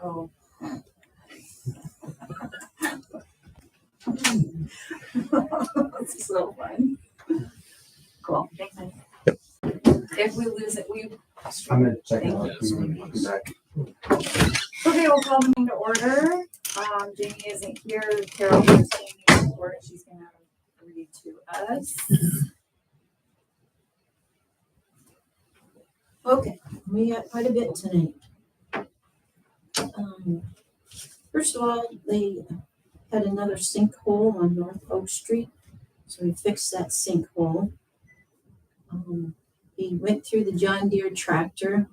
Oh. That's so fun. Cool. Thanks. If we lose it, we. I'm gonna check it Thank out. you. Be back. Okay, we'll call the meeting to order. Jamie isn't here. Carol is Jamie to order. She's gonna read to us. Okay, we got quite a bit tonight. First of all, they had another sinkhole on North Oak Street, so we fixed that sinkhole. He went through the John Deere tractor,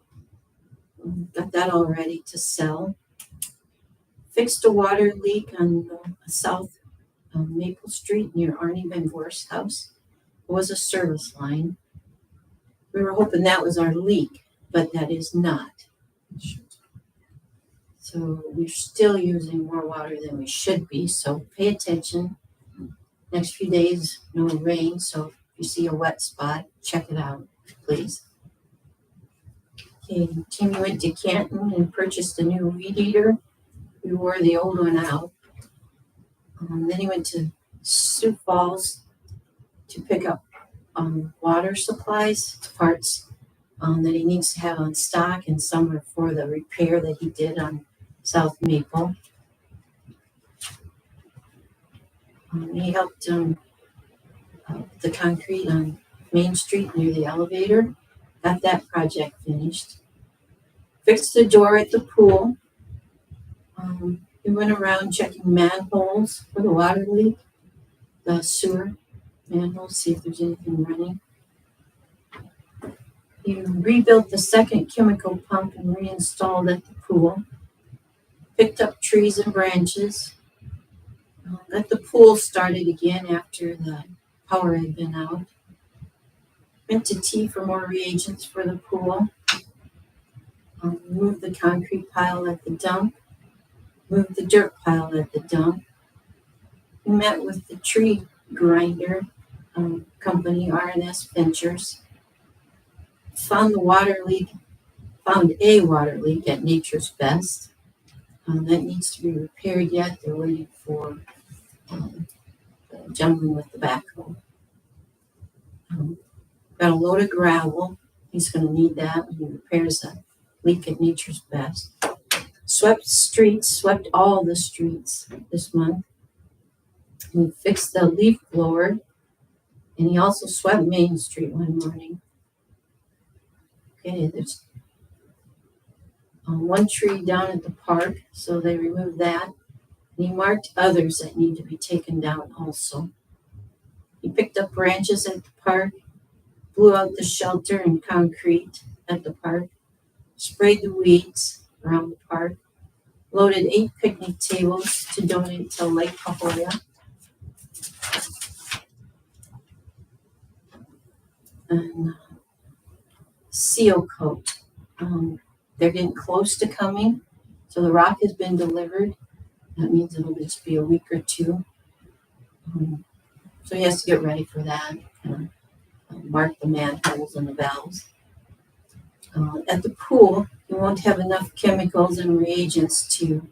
got that all ready to sell. Fixed a water leak on South Maple Street near Arnie Van Gorst's house. It was a service line. We were hoping that was our leak, but that is not. So we're still using more water than we should be, so pay attention. Next few days, no rain, so if you see a wet spot, check it out, please. Okay, Timmy went to Canton and purchased a new weed eater. We wore the old one out. Then he went to Sioux Falls to pick up water supplies, parts that he needs to have on stock, and some are for the repair that he did on South Maple. He helped the concrete on Main Street near the elevator. Got that project finished. Fixed the door at the pool. He went around checking manholes for the water leak, the sewer manholes, see if there's anything running. He rebuilt the second chemical pump and reinstalled at the pool. Picked up trees and branches. Got the pool started again after the power had been out. Went to T for more reagents for the pool. Moved the concrete pile at the dump. Moved the dirt pile at the dump. We met with the tree grinder company, R&S Ventures. Found a water leak at Nature's Best. That needs to be repaired yet. They're waiting for the gentleman with the backhoe. Got a load of gravel. He's going to need that when he repairs a leak at Nature's Best. Swept all the streets this month. He fixed the leaf blower, and he also swept Main Street one morning. Okay, there's one tree down at the park, so they removed that. And he marked others that need to be taken down also. He picked up branches at the park, blew out the shelter and concrete at the park, sprayed the weeds around the park, loaded 8 picnic tables to donate to Lake Cahoya. And seal coat. They're getting close to coming, so the rock has been delivered. That means it'll just be a week or two. So he has to get ready for that. Mark the manholes and the valves. At the pool, you won't have enough chemicals and reagents to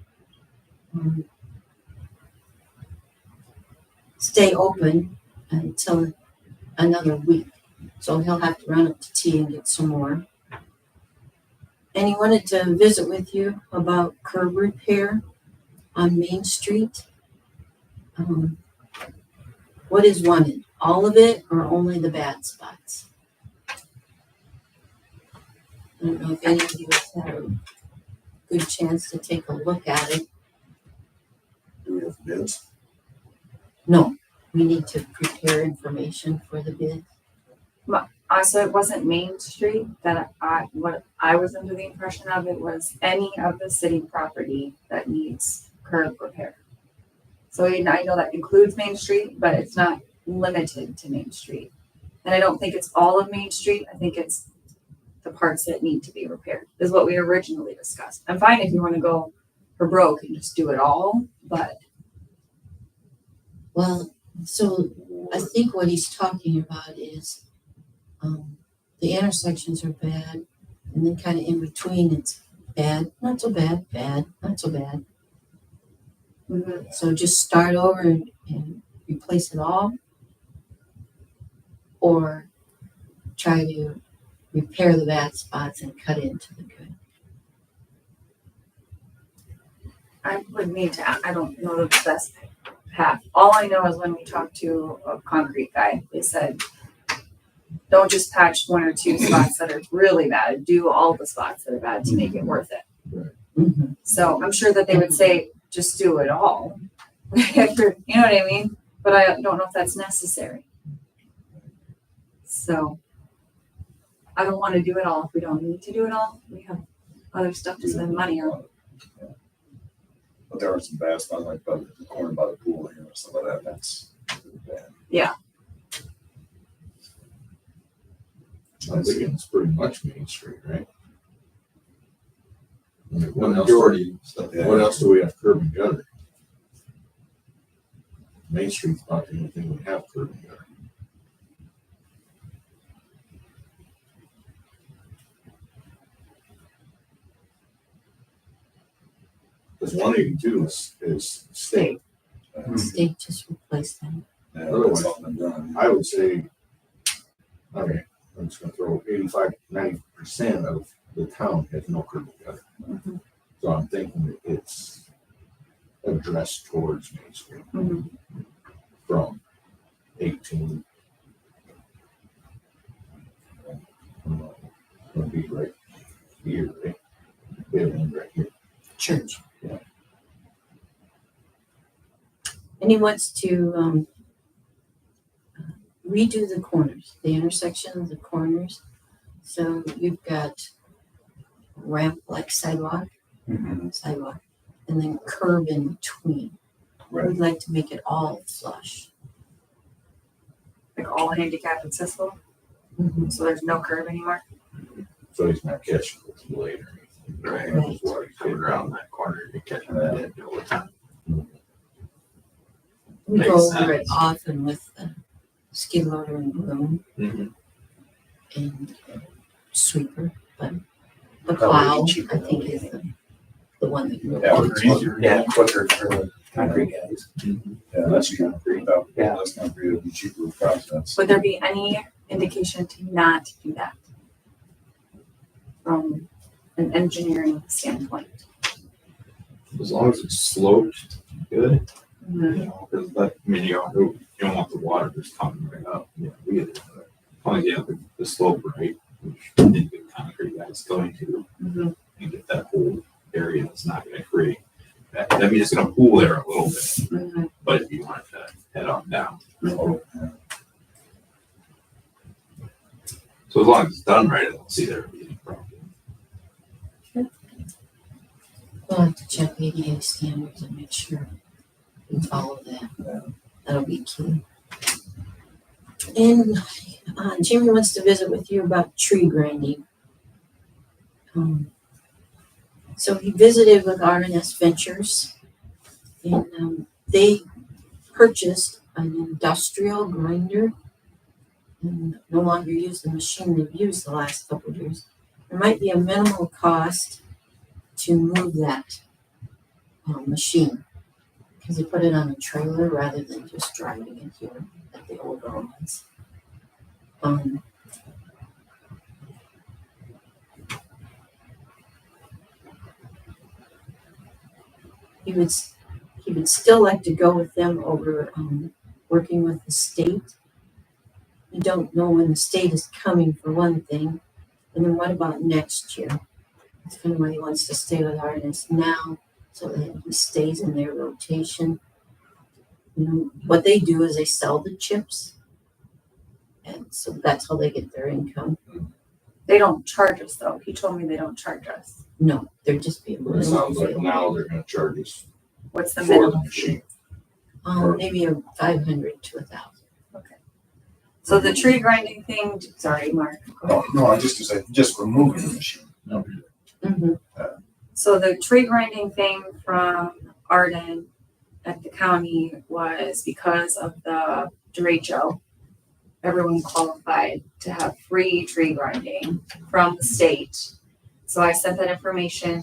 stay open until another week. So he'll have to run up to T and get some more. And he wanted to visit with you about curb repair on Main Street. What is wanted? All of it or only the bad spots? I don't know if any of you have had a good chance to take a look at it. Do we have bids? No, we need to prepare information for the bid. So it wasn't Main Street that what I was under the impression of. It was any of the city property that needs curb repair. So I know that includes Main Street, but it's not limited to Main Street. And I don't think it's all of Main Street. I think it's the parts that need to be repaired is what we originally discussed. I'm fine if you want to go for broke and just do it all, but. Well, so I think what he's talking about is the intersections are bad, and then kind of in between it's bad, not so bad, bad, not so bad. Mhm. So just start over and replace it all, or try to repair the bad spots and cut into the good. I would need to, I don't know the best path. All I know is when we talked to a concrete guy, they said, don't just patch one or two spots that are really bad, do all the spots that are bad to make it worth it. Mm-hmm. So I'm sure that they would say, just do it all. If you're, you know what I mean? But I don't know if that's necessary. So I don't want to do it all if we don't need to do it all. We have other stuff to spend money on. Yeah. But there are some bad spots like by the corner by the pool here, some of that, that's bad. I'm thinking it's pretty much Main Street, right? I mean, The What else, majority stuff, yeah. what else do we have curb and gutter? Main Street's not the only thing we have curb and gutter. Because 182 is state. State just replaced them. Yeah, that's all been done. I would say, okay, I'm just gonna throw 85-90% of the town has no curb and gutter. Mhm. So I'm thinking that it's addressed towards Main Street Mhm. from 18. Gonna be right here, right? Building right here. Church. Yeah. And he wants to redo the corners, the intersection of the corners. So you've got ramp like sidewalk, Mhm. and then curb in between. Right. We'd like to make it all flush. Like all handicap accessible, Mm-hmm. so there's no curb anymore. So he's not catching it late or anything. Right. That's what he's Coming saying. around that corner, you're catching that dead all the time. We Makes go over it sense. often with the skid loader and broom Mm-hmm. and sweeper, but the That would plow, be cheaper, I think, though. is the one that really. Yeah, it's easier, Yeah. quicker for the concrete guys. Mm-hmm. Yeah, that's concrete. Yeah. That's concrete, it'd be cheaper process. Would there be any indication to not do that? From an engineering standpoint? As long as it's sloped, good. Mhm. You know, because that, I mean, you don't want the water just coming right up. Yeah, we get it. But as long as you have the slope right, which I think the concrete guy's going to, Mhm. and get that whole area that's not going to create. I mean, it's going to pool there a little bit, Mhm. but if you want it to head on down. Oh, yeah. So as long as it's done right, I don't see there being any problem. We'll have to check ADA standards and make sure we follow that. Yeah. That'll be key. And Jimmy wants to visit with you about tree grinding. So he visited with R&S Ventures, and they purchased an industrial grinder and no longer use the machine they've used the last couple of years. There might be a minimal cost to move that machine because they put it on a trailer rather than just driving it here at the older ones. He would still like to go with them over working with the state. You don't know when the state is coming for one thing, and then what about next year? That's kind of why he wants to stay with Artist now, so that he stays in their rotation. You know, what they do is they sell the chips, and so that's how they get their income. They don't charge us though. He told me they don't charge us. No, they're just being. It sounds like now they're gonna charge us What's the for the minimum? machine. Maybe a 500 to 1,000. So the tree grinding thing, sorry, Mark. go ahead. No, I just removing the machine. Mm-hmm. So the tree grinding thing from Arden at the county was because of the derecho. Everyone qualified to have free tree grinding from the state. So I sent that information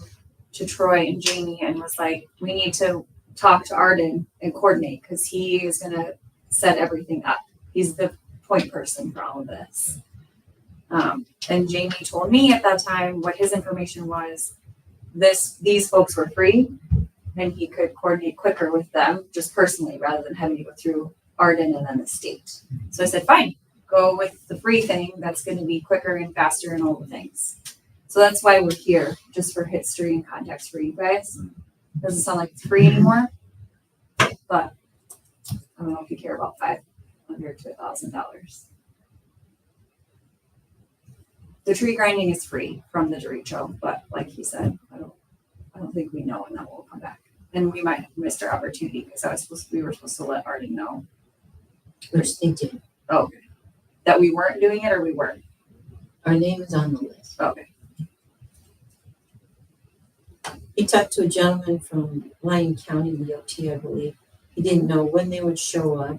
to Troy and Jamie and was like, we need to talk to Arden and coordinate because he is gonna set everything up. He's the point person for all of this. And Jamie told me at that time what his information was. These folks were free, and he could coordinate quicker with them just personally rather than having to go through Arden and then the state. So I said, fine, go with the free thing. That's going to be quicker and faster and all the things. So that's why we're here, just for history and context for you guys. Doesn't sound like it's free anymore, but I don't know if you care about $500 to $1,000. The tree grinding is free from the derecho, but like he said, I don't think we know when that will come back. And we might have missed our opportunity because we were supposed to let Arden know. Which they did. Okay. That we weren't doing it or we weren't. Our name is on the list. Okay. He talked to a gentleman from Lyon County DOT, I believe. He didn't know when they would show up.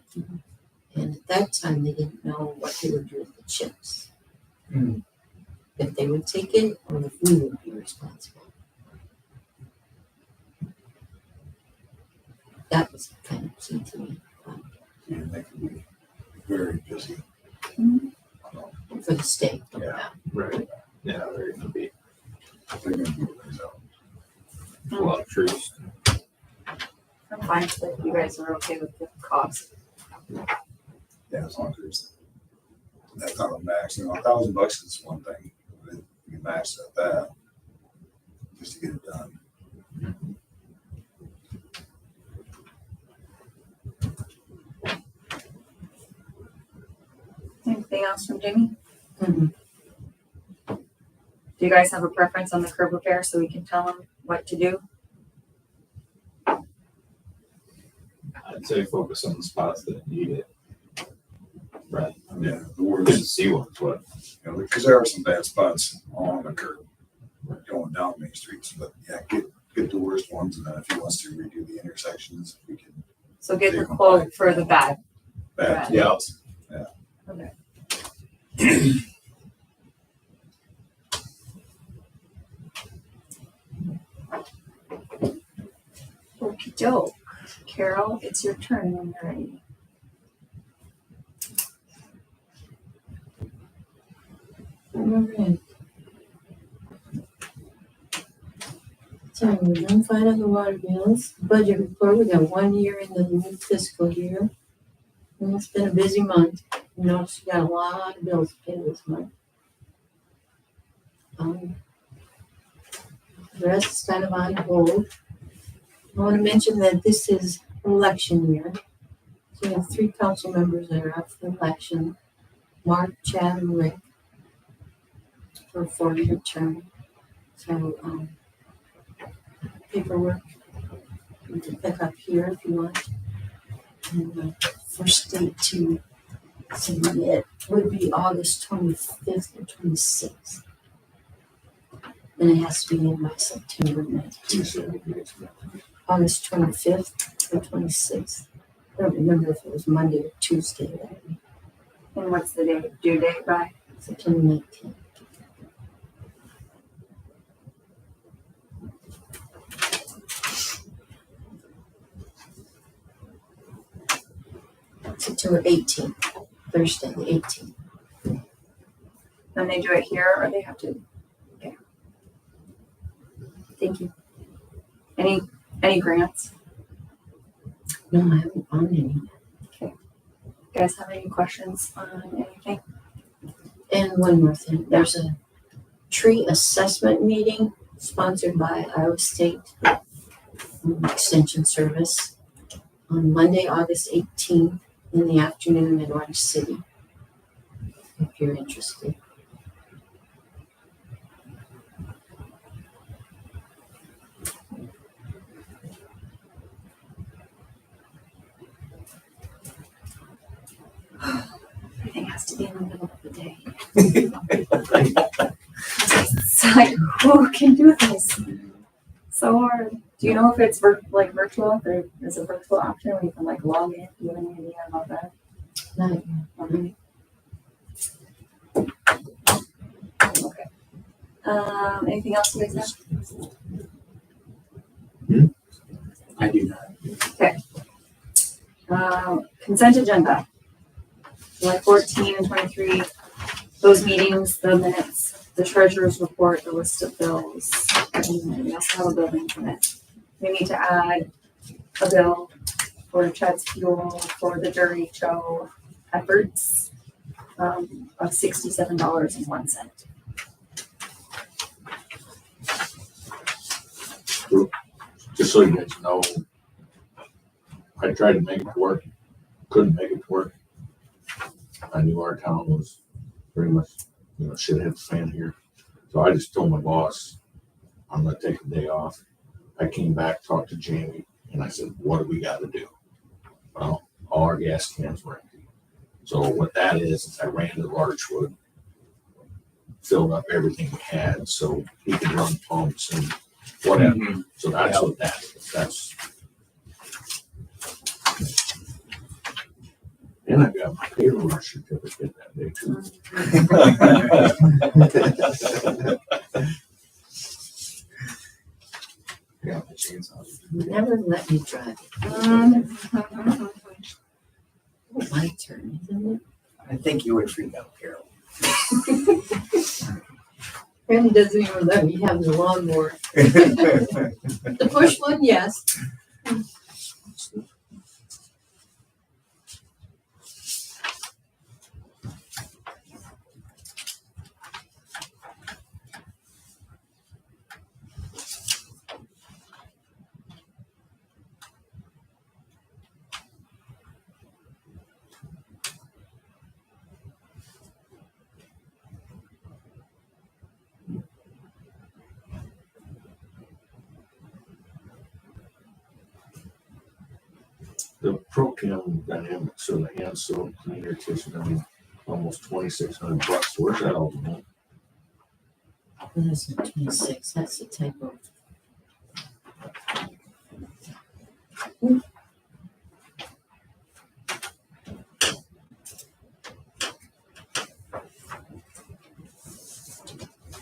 And at that time, they didn't know what they would do with the chips. If they would take it or if we would be responsible. That was kind of key to me And they can be very busy. for the state. Yeah. Right. Yeah, they're gonna be They're gonna be things out. a lot of trees. I'm fine if you guys are okay with the cost. Yeah, as long as there's that kind of max, $1,000 is one thing. But you max at that just to get it done. Anything else from Jamie? Mhm. Do you guys have a preference on the curb repair so we can tell them what to do? I'd say focus on the spots that need it. Right. I mean, Yeah, the good worst, to see what's what. because there are some bad spots along the curb going down Main Streets, but yeah, get the worst ones, and then if he wants to redo the intersections, we can. So get the quote for the bad. Bad. Yeah. Okay. Okey doke. Carol, it's your turn when you're ready. Alright. So we're done fine on the water bills. Budget report, we got 1 year in the new fiscal year. And it's been a busy month. You notice we got a lot of bills to pay this month. The rest is kind of on hold. I want to mention that this is election year. So we have 3 council members that are up for election. Mark, Chad, and Rick. For a 4-year term. So, paperwork you can pick up here if you want. And the first date to submit would be August 25th or 26th. And it has to be in by September 19th. August 25th or 26th. I don't remember if it was Monday or Tuesday that week. And what's the due date by? September 19th. September 18th, Thursday, the 18th. Then they do it here or they have to? Okay. Thank you. Any grants? No, I haven't found any. You guys have any questions on anything? And one more thing, there's a tree assessment meeting sponsored by Iowa State Extension Service on Monday, August 18th in the afternoon in Orange City, if you're interested. Everything has to be in the middle of the day. It's like, who can do this? So hard. Do you know if it's like virtual? Or is a virtual option where you can like log in? Do you have any idea about that? Not yet. Okay. Anything else you guys have? I do not. Consent agenda. July 14 and 23, those meetings, the minutes, the treasurer's report, the list of bills. And we also have a building permit. We need to add a bill for Chad's Fuel for the jury show efforts of $67.01. Just so you guys know, I tried to make it work, couldn't make it work. I knew our town was pretty much, shit hit the fan here. So I just told my boss, I'm gonna take a day off. I came back, talked to Jamie, and I said, what do we gotta do? Well, all our gas cans were empty. So what that is I ran to Larchwood, filled up everything we had so he could run pumps and whatever. So that's what that is. That's. And I got my payroll certificate that day too. Yeah, the chainsaw. Never let me drive. Oh, my turn, isn't it? I think you would freak out, Carol. Randy doesn't even let me have the lawnmower. The push one, yes. The Procam Dynamics, so the hand soap cleaner kitchen, I mean, almost $2,600. Where's that all going? That's not 26, that's a typo.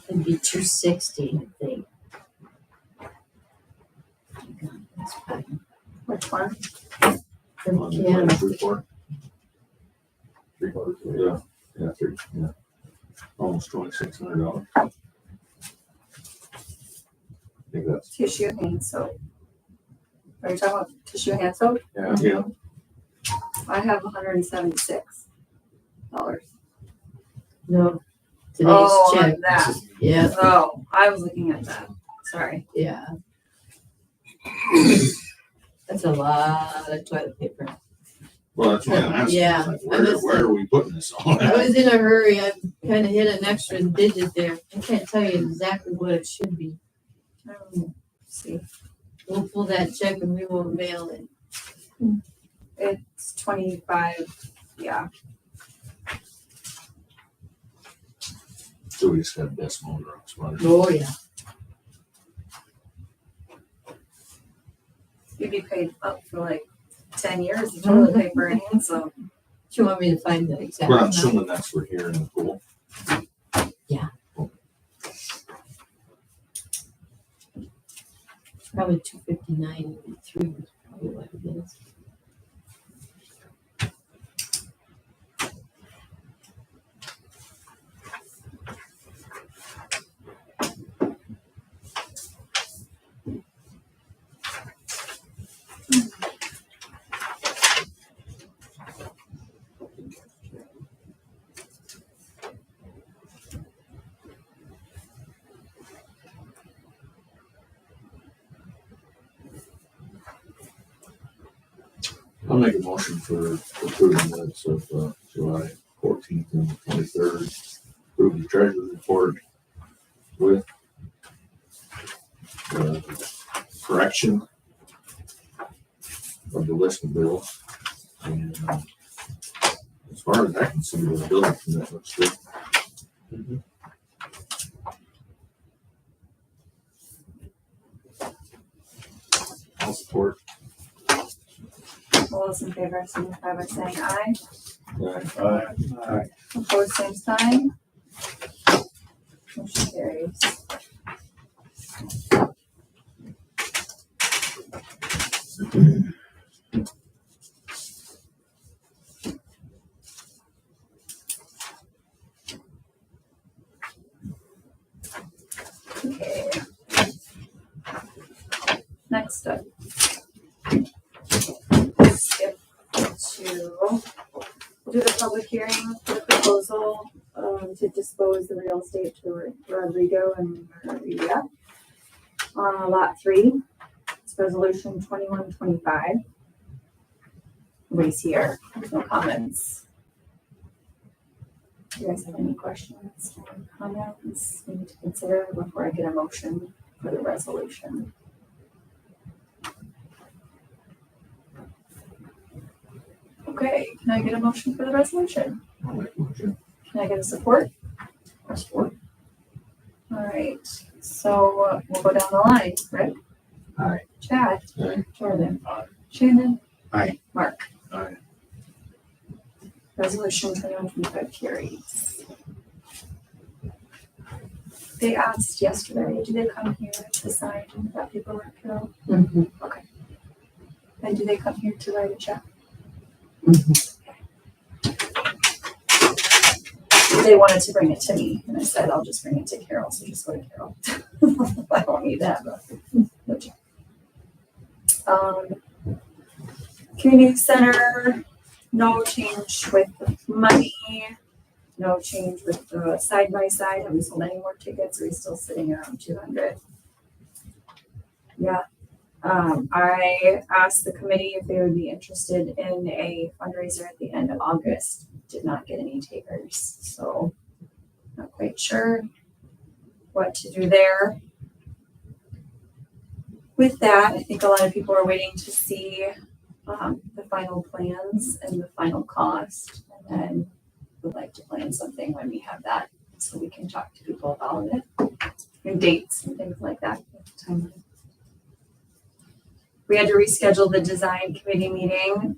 It'd be 260, I think. That's fine. Which one? On the Yeah, claims report? 3/4, yeah, almost $2,600. I think that's, Tissue hand soap. Are you talking about tissue hand soap? yeah, I have $176. no, today's Oh, check, on that. yeah, Oh, I was looking at that. Sorry. yeah. That's a lot of toilet paper. well, that's what I'm asking. Yeah, Like, I was- where are we putting this on? I was in a hurry, I kinda hit an extra digit there, I can't tell you exactly what it should be. See, We'll pull that check and we will mail it. it's 25. Yeah. So we just got decimal rocks running. Oh, yeah. You'd be paid up for like 10 years of toilet paper and hand soap. Do you want me to find the exact But I'm amount? assuming that's for here in the pool. Probably 259.83 is probably what it is. I'll make a motion for approving minutes of July 14th and 23rd. Approve the treasurer's report with correction of the list of bills. And as far as I can see, the building permit looks good. I'll support. All those in favor, signify by saying aye. Aye. Opposed, same sign. Motion carries. Okay. Next up. Skip to, we'll do the public hearing for the proposal, to dispose the real estate to Rodrigo and Maria. On lot 3, it's resolution 2125. Nobody's here, there's no comments. Do you guys have any questions or comments we need to consider before I get a motion for the resolution? Okay, can I get a motion for the resolution? I'll make a motion. Can I get a support? I'll support. All right, so we'll go down the line. Rick? Aye. Chad? Aye. Jordan? Aye. Shannon? Aye. Mark? Aye. Resolution 2125 carries. They asked yesterday, do they come here to sign that paperwork, Carol? Mhm. Okay. And do they come here to write a check? They wanted to bring it to me, and I said, I'll just bring it to Carol, so just go to Carol. I don't need that, but. no check. Community center, no change with the money, no change with the side by side. Have we sold any more tickets? Are we still sitting around 200? Yeah. I asked the committee if they would be interested in a fundraiser at the end of August. Did not get any takers, so not quite sure what to do there. With that, I think a lot of people are waiting to see the final plans and the final cost, and then would like to plan something when we have that, so we can talk to people about it and dates and things like that. We had to reschedule the design committee meeting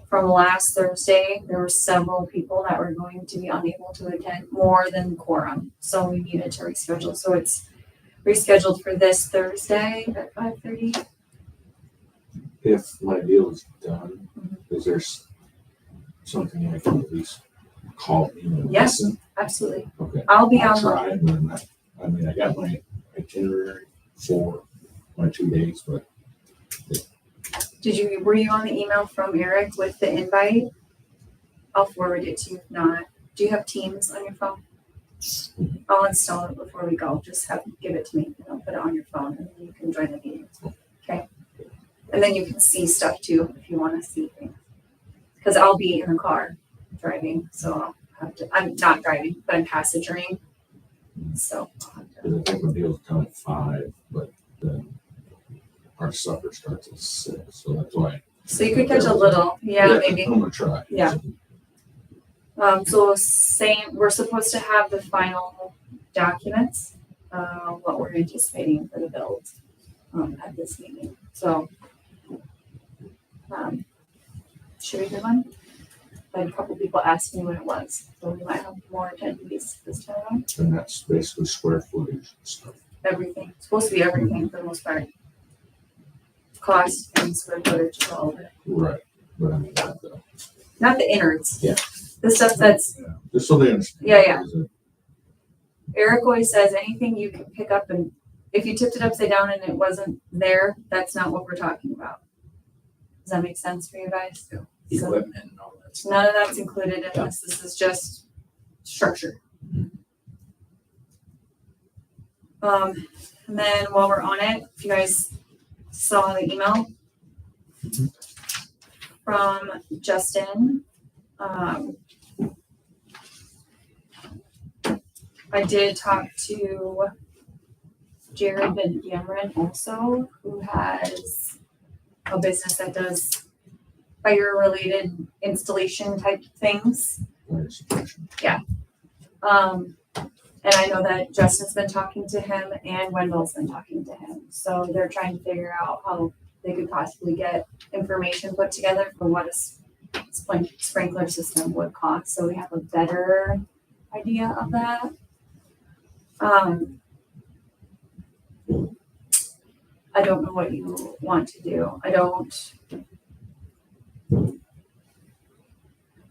from last Thursday. There were several people that were going to be unable to attend, more than quorum, so we needed to reschedule. So it's rescheduled for this Thursday at 5:30. If my deal is done, is there something I can at least call, Yes. listen? Absolutely. Okay. I'll be I'll on. try, but I got my itinerary for my 2 days, but Were you on the email from Eric with the invite? I'll forward it to you if not. Do you have Teams on your phone? I'll install it before we go. Just give it to me and I'll put it on your phone and then you can join the meeting. Okay. And then you can see stuff too if you want to see things. Because I'll be in the car driving, so I'll have to, I'm not driving, but I'm passengering. So I'll have to. 'cause I think my deal's done at 5, but then our supper starts at 6, so that's why. So you could catch a little, yeah, maybe. I'm gonna try. Yeah. So saying we're supposed to have the final documents, what we're anticipating for the build, at this meeting. So, should we do one? I had a couple people asked me when it was, so we might have more attendees this time around. And that's basically square footage and stuff. Everything, it's supposed to be everything for the most part. Cost and square footage of all of it, Right. But I mean, not the innards. Yeah. The stuff that's, just so they understand. Yeah. Is it- Eric always says anything you can pick up, and if you tipped it upside down and it wasn't there, that's not what we're talking about. Does that make sense for you guys? So Equipment and all that stuff. none of that's included in this. This is just structure. And then while we're on it, if you guys saw the email from Justin, I did talk to Jared Van Dameron also, who has a business that does fire-related installation type things. fire suppression. And I know that Justin's been talking to him and Wendell's been talking to him. So they're trying to figure out how they could possibly get information put together for what a sprinkler system would cost. So we have a better idea of that. I don't know what you want to do.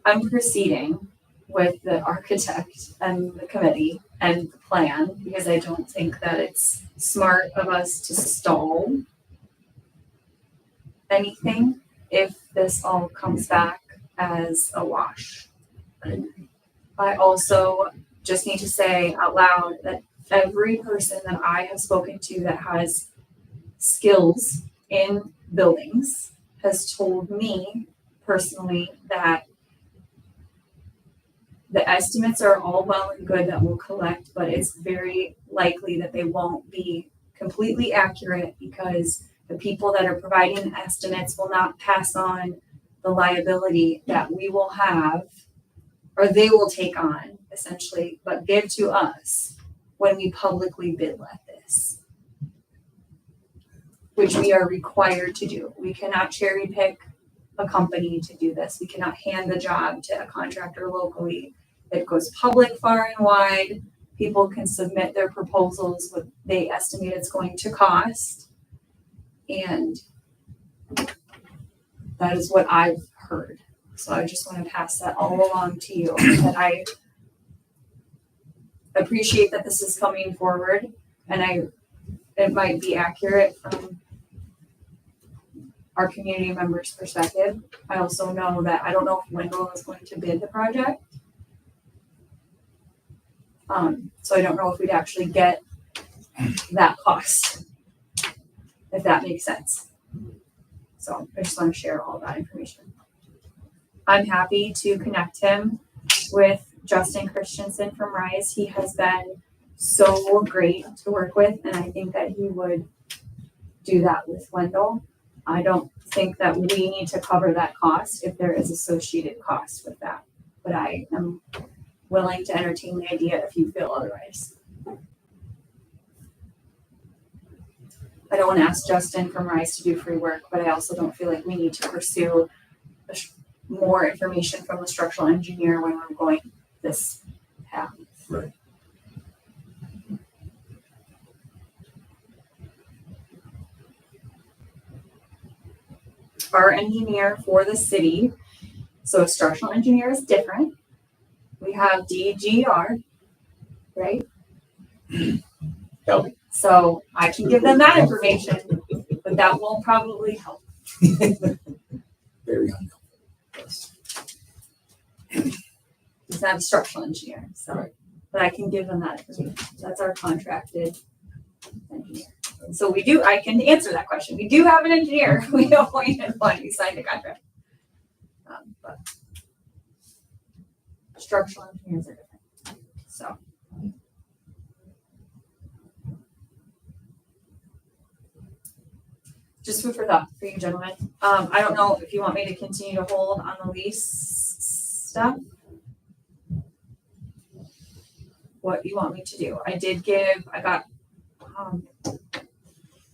I'm proceeding with the architect and the committee and the plan because I don't think that it's smart of us to stall anything if this all comes back as a wash. I agree. I also just need to say out loud that every person that I have spoken to that has skills in buildings has told me personally that the estimates are all well and good that we'll collect, but it's very likely that they won't be completely accurate because the people that are providing estimates will not pass on the liability that we will have, or they will take on essentially, but give to us when we publicly bid let this, which we are required to do. We cannot cherry pick a company to do this. We cannot hand the job to a contractor locally. It goes public far and wide. People can submit their proposals, what they estimate it's going to cost. And that is what I've heard. So I just want to pass that all along to you, that I appreciate that this is coming forward, and it might be accurate from our community members' perspective. I also know that I don't know if Wendell is going to bid the project. So I don't know if we'd actually get that cost, if that makes sense. So I just want to share all that information. I'm happy to connect him with Justin Christensen from Rise. He has been so great to work with, and I think that he would do that with Wendell. I don't think that we need to cover that cost if there is associated cost with that, but I am willing to entertain the idea if you feel otherwise. I don't want to ask Justin from Rise to do free work, but I also don't feel like we need to pursue more information from the structural engineer when we're going this path. Right. Our engineer for the city, so a structural engineer is different. We have DGR, right? Help. So I can give them that information, but that won't probably help. Very unhelpful. He's not a structural engineer, so, Right. but I can give them that information. That's our contracted engineer. So I can answer that question. We do have an engineer. We appointed one. We signed a contract. But structural engineers are different. So. Just food for thought for you gentlemen. I don't know if you want me to continue to hold on the lease stuff. What you want me to do. I got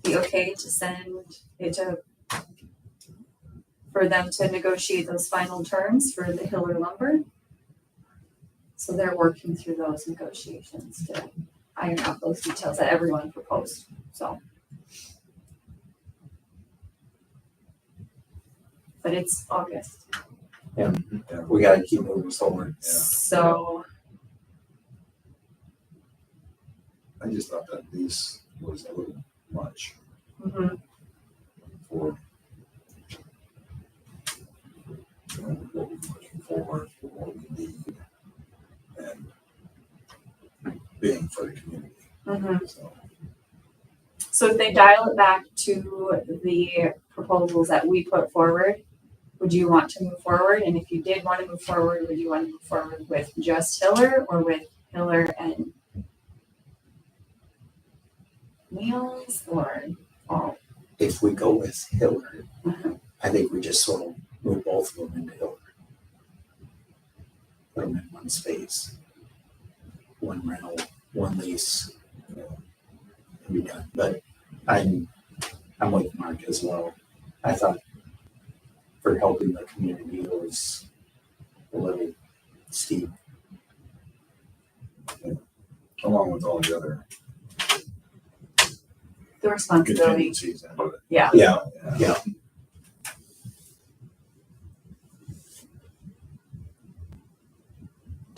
the okay to send it for them to negotiate those final terms for the Hiller lumber. So they're working through those negotiations to iron out those details that everyone proposed, so. But it's August, Yeah. We gotta keep moving forward. Yeah. so I just thought that lease was a little much mhm. for what we're looking for what we need, and being for the community. Mhm. So, So if they dial it back to the proposals that we put forward, would you want to move forward? And if you did want to move forward, would you want to move forward with just Hiller or with Hiller and Meals or all? If we go with Hiller, Mhm. I think we just sort of move both of them into Hiller. Put them in one space. One rental, one lease, and be done. But I'm with Mark as well. I thought for helping the community, it was a little steep. along with all the other the responsibility. contingencies into it. Yeah. Yeah.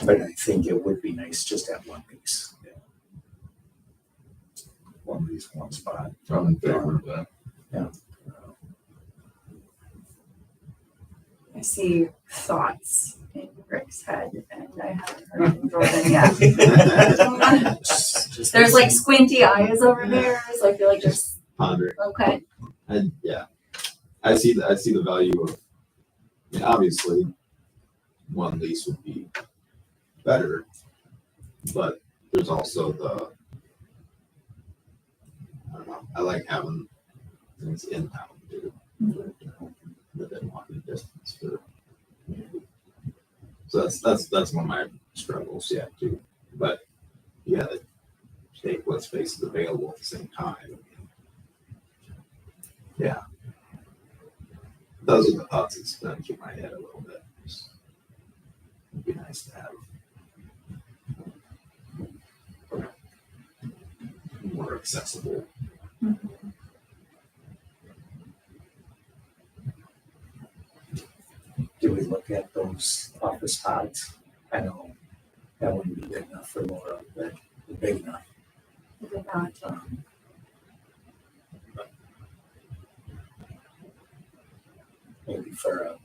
But I think it would be nice just to have one piece. One lease, one spot. I'm in favor of that. I see thoughts in Rick's head, and I haven't heard from Jordan yet. There's like squinty eyes over there, so I feel like there's Ponder. okay. And yeah, I see the value of, I mean, obviously, one lease would be better, but there's also I don't know, I like having things in town too, within walking distance for community. So that's one of my struggles, yeah, too. But you gotta take what space is available at the same time. Yeah. Those are the thoughts that's done through my head a little bit. It'd be nice to have more accessible. Do we look at those office pods? I know that wouldn't be good enough for Laura, but big enough. Maybe not. Maybe for a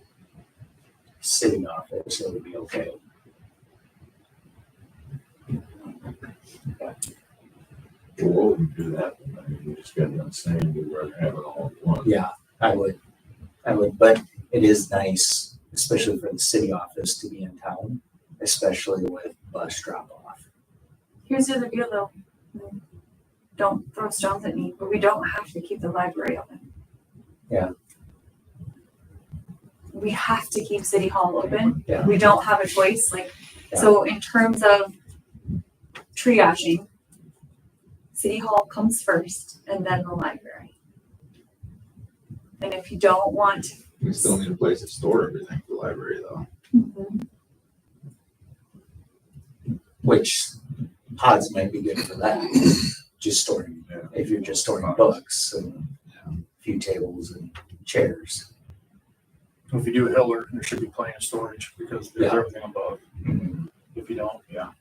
city office, it would be okay. Well, what would you do that? I mean, you just got to understand you'd rather have it all at once. Yeah, I would, but it is nice, especially for the city office to be in town, especially with bus drop off. Here's the other deal, though. Don't throw stones at me, but we don't have to keep the library open. Yeah. We have to keep City Hall open. Yeah. We don't have a choice. So in terms of triaging, City Hall comes first and then the library. And if you don't want, We still need a place to store everything for the library though. Which pods might be good for that. Just storing, Yeah. if you're just storing books and a few tables and chairs. If you do a Hiller, there should be plenty of storage because there's Yeah. everything above. If you don't, yeah.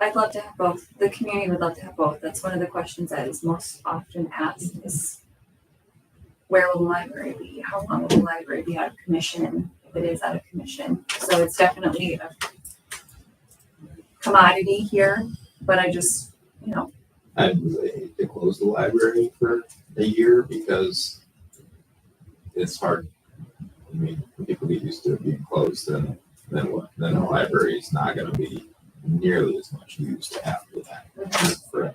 I'd love to have both. The community would love to have both. That's one of the questions that is most often asked is where will the library be? How long will the library be out of commission if it is out of commission? So it's definitely a commodity here, but I just, I'd really hate to close the library for a year because it's hard. I mean, people get used to it being closed, and then what? Then the library is not going to be nearly as much used after that forever.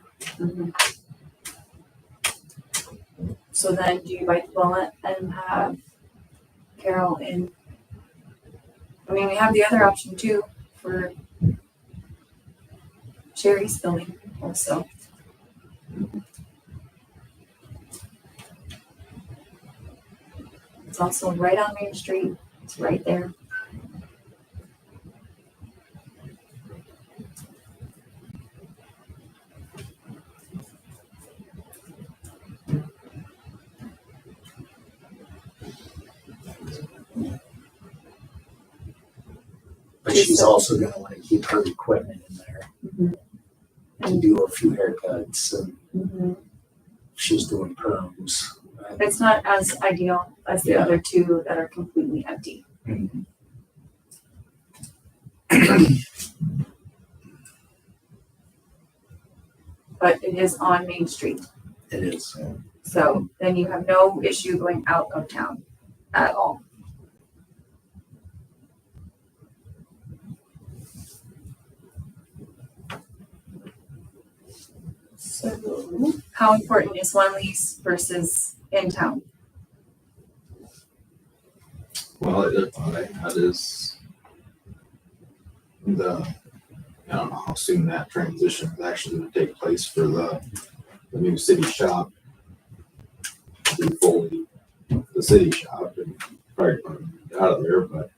So then do you bite the bullet and have Carol in? I mean, we have the other option too for Sherry's building also. It's also right on Main Street. It's right there. But she's also gonna wanna keep her equipment in there and do a few haircuts and she's doing perms. It's not as ideal as the Yeah. other two that are completely empty. But it is on Main Street. It is. So then you have no issue going out of town at all. So how important is one lease versus in town? Well, the other thought I had is I don't know how soon that transition is actually going to take place for the new city shop to be fully the city shop and probably put it out of there, but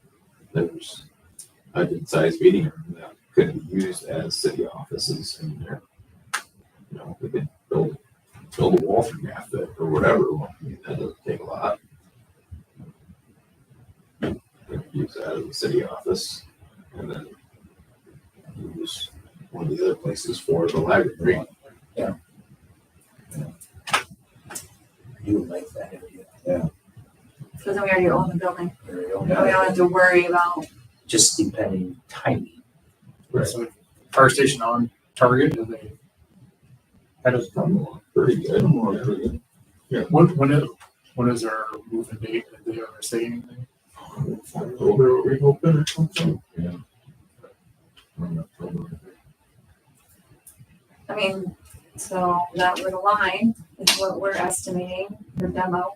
there's a good sized meeting room that could be used as city offices in there. You know, we could build a wall from half it or whatever. I mean, that doesn't take a lot. We could use that as a city office and then use one of the other places for the library. I do like that idea. Because then we already own the building. Very We own. don't have to worry about, Just depending timing. Right. So fire station on target, do they? That is, Come along pretty good. when is our moving date? Did they ever say anything? October, we hoping or something. Yeah. Around October, I think. I mean, so that would align with what we're estimating for demo.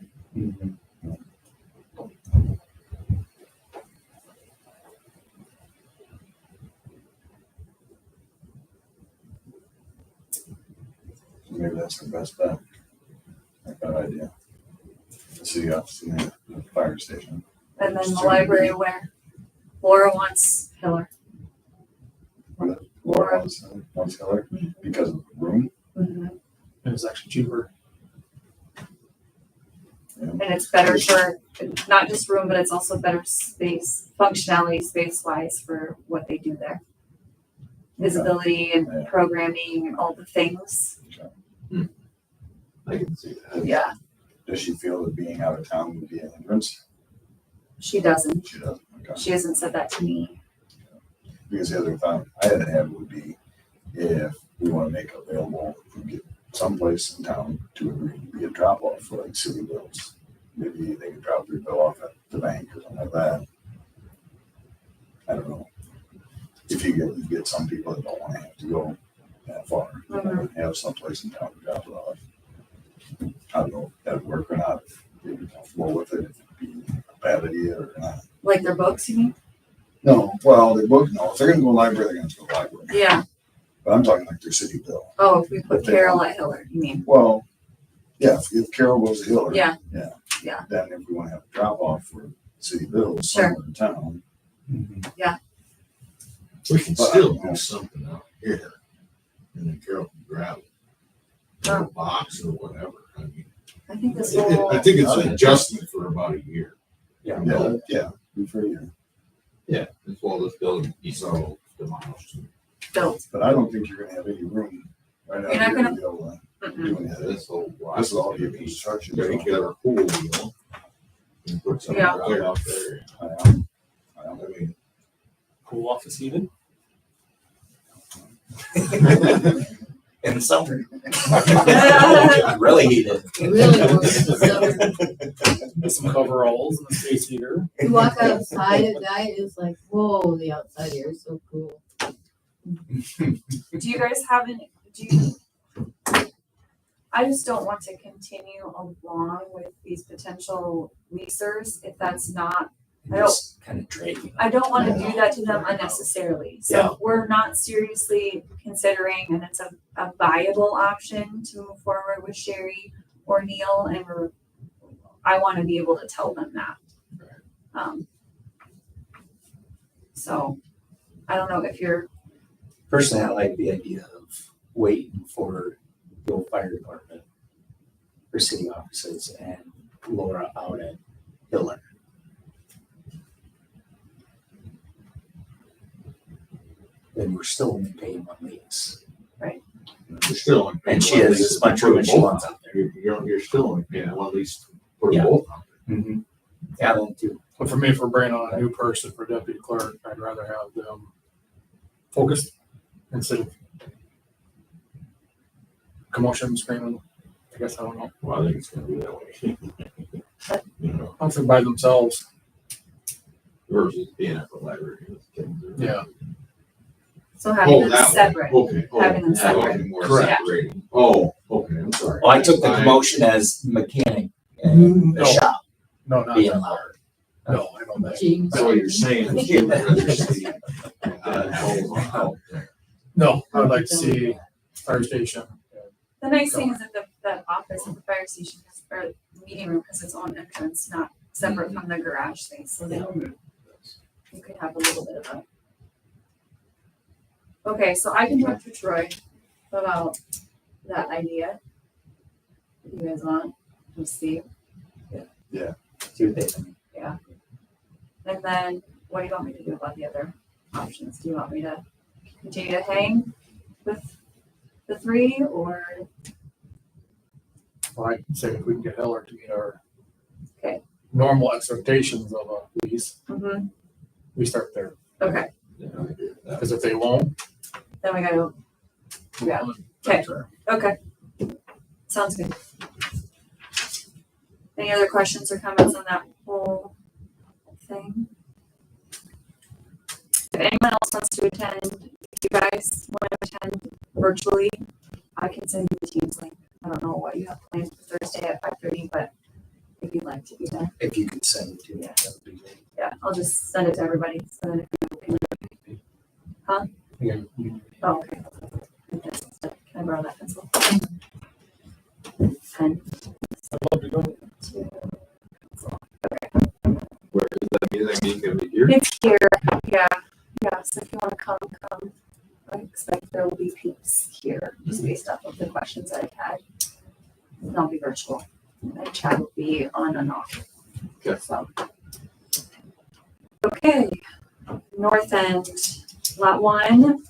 Maybe that's the best bet. Like that idea. The city office and the fire station. And then the library where Laura wants Hiller. Laura wants Hiller because of the room. Mhm. And it's actually cheaper. And it's better for not just room, but it's also better space, functionality, space wise for what they do there. Visibility and Yeah. programming and all the things. I can see that. Yeah, Does she feel that being out of town would be a hindrance? she doesn't. She doesn't. Okay. She hasn't said that to me. Because the other thought I had would be if we want to make available, if we get someplace in town to agree to be a drop off for like city bills. Maybe they could drop their bill off at the bank or something like that. I don't know. If you get some people that don't want to have to go that far, have someplace in town to drop it off. I don't know if that'd work or not, if they'd be comfortable with it, if it'd be a bad idea or not. Like their books, you mean? No, well, they book, no, if they're gonna go to the library, they're gonna go to the library. Yeah. But I'm talking like their city bill. Oh, if we put Carol at Hiller, you mean? Well, yeah, if Carol goes to Hiller. Yeah. Yeah. Then if we wanna have a drop off for city bills Sure. somewhere in town. We can But I still don't know. do something out here. And then Carol can grab it. Oh. Or a box or whatever. I mean, I think this I whole, think it's an adjustment for about a year. Yeah. Yeah, good for you. Yeah, as well as building be so demolished. built. But I don't think you're gonna have any room right out You're not here gonna- to be able to Mm-mm. do any of this. This whole block This is all gonna your be- construction. Gotta get our pool, you know? And put something Yeah. out Right there. out there. I mean, Pool office even? In the summer. Really heated. Really works the summer. Some coveralls and a space heater. You walk outside at night, it's like, whoa, the outside air is so cool. Do you guys have any, do you? I just don't want to continue along with these potential leasers if that's not, I don't- Just kind of dragging. I don't want to do that to them unnecessarily. So Yeah. if we're not seriously considering and it's a viable option to move forward with Sherry or Neil and I want to be able to tell them that. So I don't know if you're, Personally, I like the idea of waiting for the old fire department or city offices and Laura out at Hiller. Then we're still only paying one lease. you're still only paying And she one has lease as much to put room them as she both wants out out there. You're still only paying one lease for Yeah. both out there. Yeah, that too. But for me, if we're bringing on a new person for deputy clerk, I'd rather have them focused instead of commotion, screaming. I guess, I don't know. Well, I think it's gonna be that way. You know, I think by themselves. Versus being at the library with kids. Yeah. so having them that way. separate. Okay. Having them that separate. would be more Correct. separated. Oh, okay, I'm sorry. Well, I took the commotion as mechanic and the No. shop No, not being that loud. part. No, I don't think. James. so you're saying that you would rather see out there. No, I would like to see fire station. The nice thing is that that office at the fire station has, or meeting room has its own entrance, not separate from the garage space, so they you could have a little bit of Okay, so I can talk to Troy about that idea. If you guys want, we'll see. See what they think. And then what do you want me to do about the other options? Do you want me to continue to hang with the three or? Well, I'd say if we can get Heller to meet our Okay. normal expectations of a lease, Mhm. we start there. Okay, Yeah, I agree with that. Because if they won't, then we gotta, move Yeah. on. Okay. okay. Sounds good. Any other questions or comments on that whole thing? If anyone else wants to attend, if you guys want to attend virtually, I can send you the Teams link. I don't know what you have planned for Thursday at 5:30, but if you'd like to be there, If you could send it to me, that would be great. yeah, I'll just send it to everybody. So then if you Yeah, you- oh, okay. Can I borrow that pencil? Pen. I'd love to go. Where is that meeting going to be here? It's here, yeah, so if you wanna come. I expect there will be peeps here, just based off of the questions I've had. And I'll be virtual, and chat will be on and off. Okay. So. Okay, North End, Lot 1,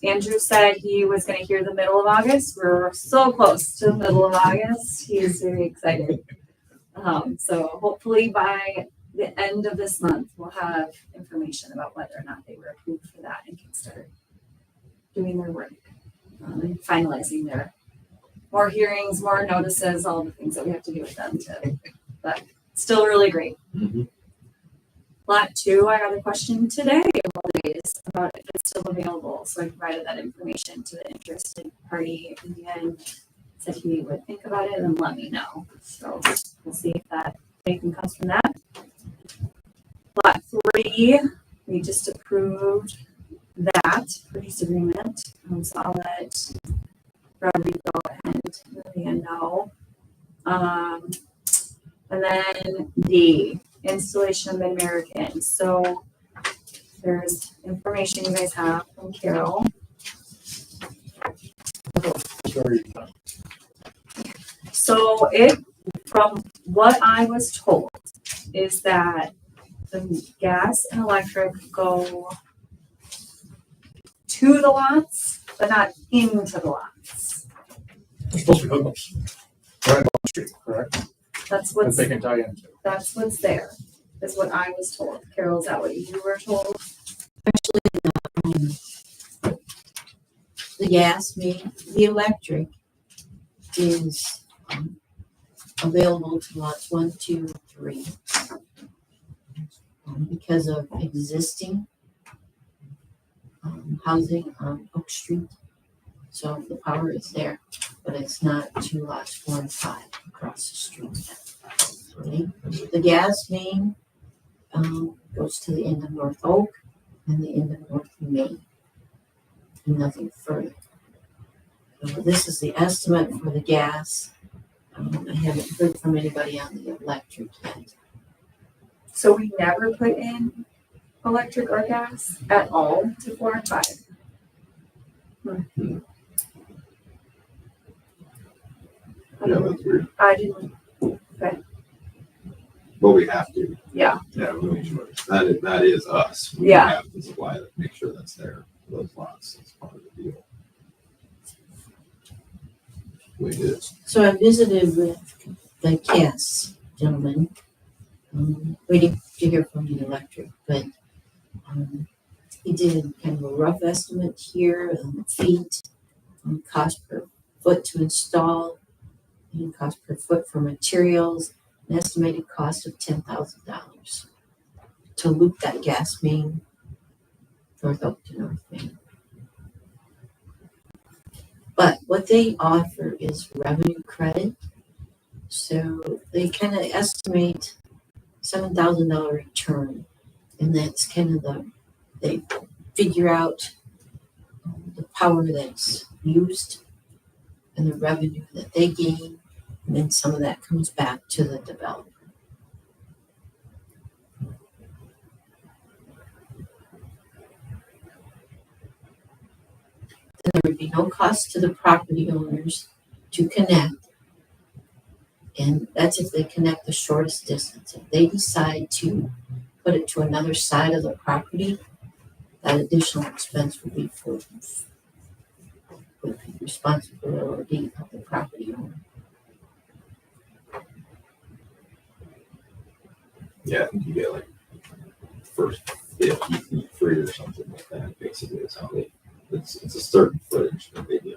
Andrew said he was gonna hear the middle of August, we're so close to the middle of August, he is very excited. So hopefully by the end of this month, we'll have information about whether or not they were approved for that and can start doing their work, and finalizing their more hearings, more notices, all the things that we have to do with them to, but still really great. Mhm. Lot 2, I got a question today about if it's still available, so I provided that information to the interested party in the end. Said he would think about it and let me know, so we'll see if that, anything comes from that. Lot 3, we just approved that purchase agreement, so I'll let Rodrigo and Lillian know. And then D, installation of Mid-American, so there's information you guys have from Carol. Sorry. So from what I was told, is that the gas and electric go to the lots, but not into the lots. There's supposed to be hookups right on the street, correct? That's That what's, they can tie into. that's what's there, is what I was told. Carol, is that what you were told? The gas main, the electric is available to lots 1, 2, 3. Because of existing housing on Oak Street. So the power is there, but it's not to lots 4 and 5 across the street. Okay? The gas main goes to the end of North Oak and the end of North Main. Nothing further. So this is the estimate for the gas. I haven't heard from anybody on the electric yet. So we never put in electric or gas at all to 4 and 5. Yeah, that's weird. I didn't, But we have to. yeah, Yeah, we make sure. That is us. We Yeah. have to supply that, make sure that's there for those lots. That's part of the deal. We did. So I visited with the Cass gentleman, waiting to hear from the electric, but he did kind of a rough estimate here, feet, cost per foot to install, and cost per foot for materials, an estimated cost of $10,000 to loop that gas main North Oak to North Main. But what they offer is revenue credit. So they kind of estimate $7,000 return. And that's kind of they figure out the power that's used and the revenue that they gain. And then some of that comes back to the developer. then there would be no cost to the property owners to connect. And that's if they connect the shortest distance. If they decide to put it to another side of the property, that additional expense would be responsibility of the property owner. Yeah, I think you get like first 50 feet free or something like that. Basically, is how they. It's a certain footage that they do.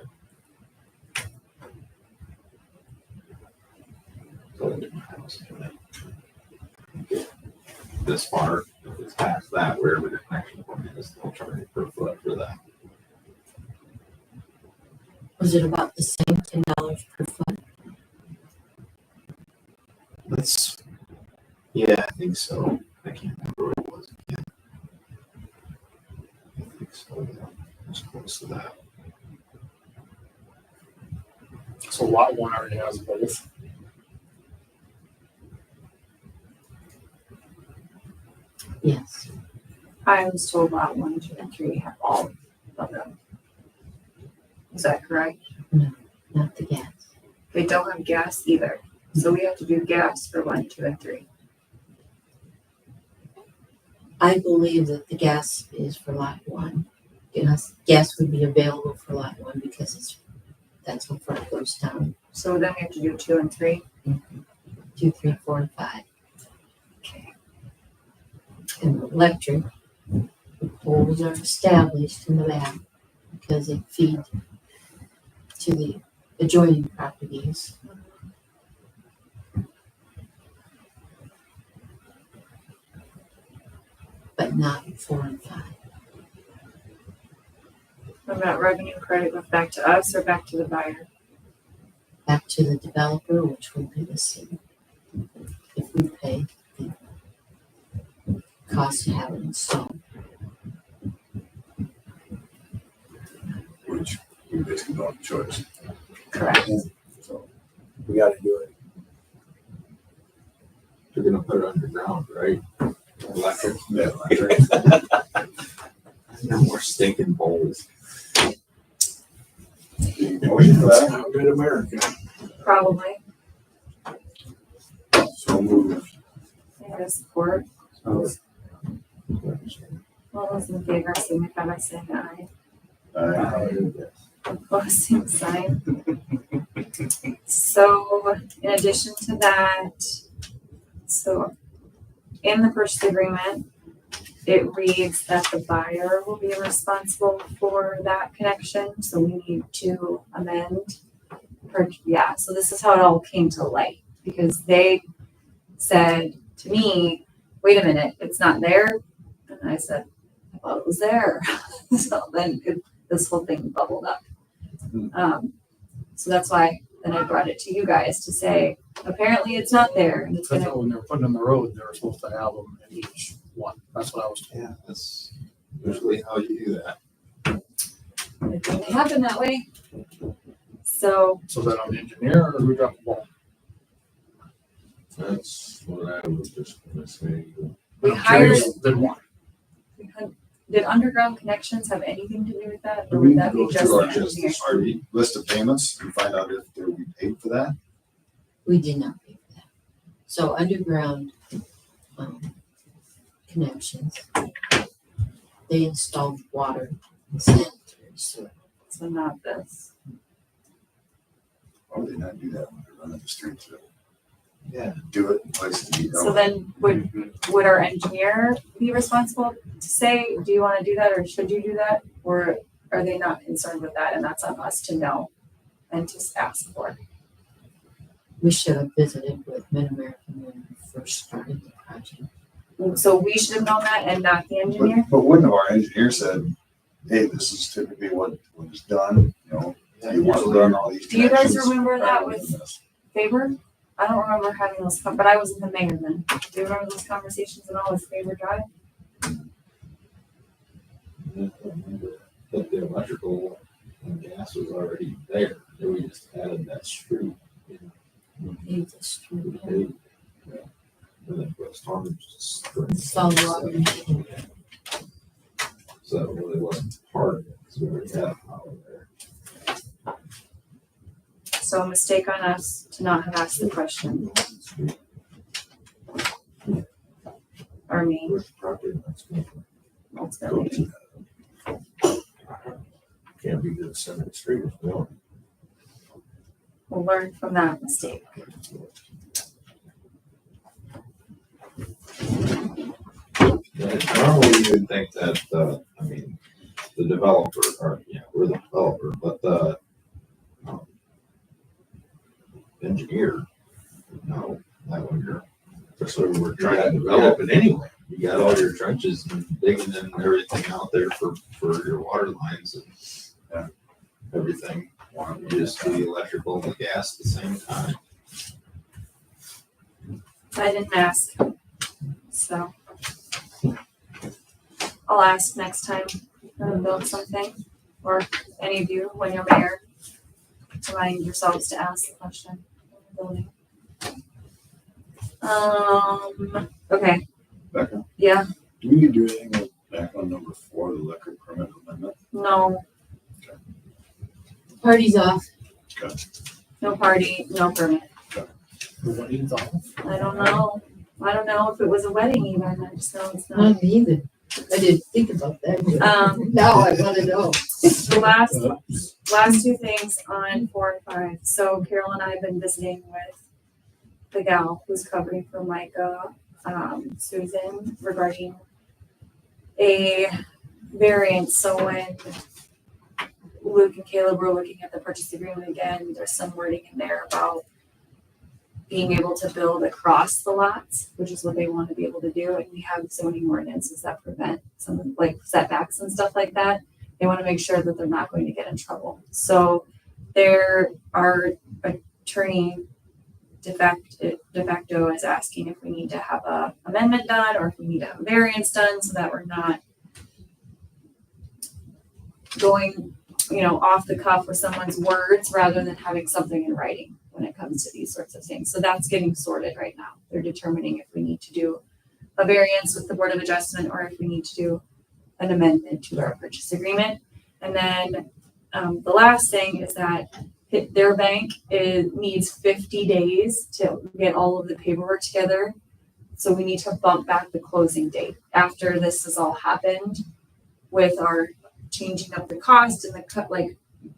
So into my house, and then get this far. If it's past that, wherever the connection point is, they'll charge per foot for that. Was it about the same $10 per foot? Yeah, I think so. I can't remember what it was again. I think so. Yeah, it's close to that. So lot one already has both. Yes. I was told lot 1, 2, and 3 have all of them. Is that correct? Not the gas. They don't have gas either. So we have to do gas for 1, 2, and 3. I believe that the gas is for lot one. Gas would be available for lot one because that's how far it goes down. So then we have to do 2 and 3. 2, 3, 4, and 5. Okay. And the electric, the poles are established in the back because they feed to the adjoining properties. But not 4 and 5. What about revenue credit goes back to us or back to the buyer? Back to the developer, which would be the city. If we pay the cost to have it installed. Which we basically don't have a choice. Correct. So we gotta do it. You're gonna put it underground, right? Electric. Yeah, electric. No more stinking poles. Motion for that? How good America. Probably. So moved. There's support. Uh, All those in favor signify by saying aye. Aye. Opposed, same sign. So in addition to that, so in the purchase agreement, it reads that the buyer will be responsible for that connection, so we need to amend. So this is how it all came to light, because they said to me, wait a minute, it's not there. And I said, I thought it was there. So then this whole thing bubbled up. So that's why then I brought it to you guys to say, apparently it's not there. And it's I gonna, thought when they were putting in the road, they were supposed to have them in each one. That's what I was told. Yeah, that's usually how you do that. it didn't happen that way. So So is that on the engineer or who dropped the ball? That's what I was just gonna say. we I'm hired, curious, Then why? did Underground Connections have anything to do with that? Or would that be Go just through our the engineer? our list of payments and find out if we paid for that. We did not pay for that. So underground connections, they installed water and sanitary sewer. So not this. Why would they not do that when they're running the streets? Yeah. Do it in places you So don't. then would our engineer be responsible to say, do you want to do that or should you do that? Or are they not concerned with that and that's on us to know and to ask for? We should have visited with Mid-American when we first started the project. So we should have known that and not the engineer? But wouldn't have our engineer said, hey, this is typically what is done, you know, you want to run all these Do you guys connections remember that rather with- than this. Faber? I don't remember having those, but I was in the mayor then. Do you remember those conversations at all with Faber Drive? But the electrical and gas was already there. We just added that street. We paid the street. And then put storms. Installed water and So it really wasn't part of it, because we already had power there. So a mistake on us to not have asked the question, or me, Where's the property that's going to go ultimately. to? Can't be to the center of the street if we don't. We'll learn from that mistake. Normally you would think that, I mean, the developer, or, yeah, we're the developer, but the um, engineer, would know that when you're, especially when we're trying to develop it anyway. You got all your trenches and digging and everything out there for your water lines and everything. You just do the electrical and the gas at the same time. I didn't ask, so. I'll ask next time to build something, or any of you, when you're mayor, to remind yourselves to ask the question. Building. Okay, Becca, yeah, do we need to do anything with back on number 4, the electric permit amendment? no, Party's off. no party, no permit. The wedding's off. I don't know if it was a wedding even, I just know it's not. Not me either. I didn't think about that. Now I want to know. The last two things on 4 and 5. So Carol and I have been visiting with the gal who's covering for Micah, Susan, regarding a variance. So when Luke and Caleb were looking at the purchase agreement again, there's some wording in there about being able to build across the lots, which is what they want to be able to do. And we have zoning ordinances that prevent some like setbacks and stuff like that. They want to make sure that they're not going to get in trouble. So our attorney de facto is asking if we need to have a amendment done or if we need to have a variance done so that we're not going, off the cuff with someone's words rather than having something in writing when it comes to these sorts of things. So that's getting sorted right now. They're determining if we need to do a variance with the Board of Adjustment or if we need to do an amendment to our purchase agreement. And then the last thing is that their bank needs 50 days to get all of the paperwork together. So we need to bump back the closing date after this has all happened with our changing up the cost and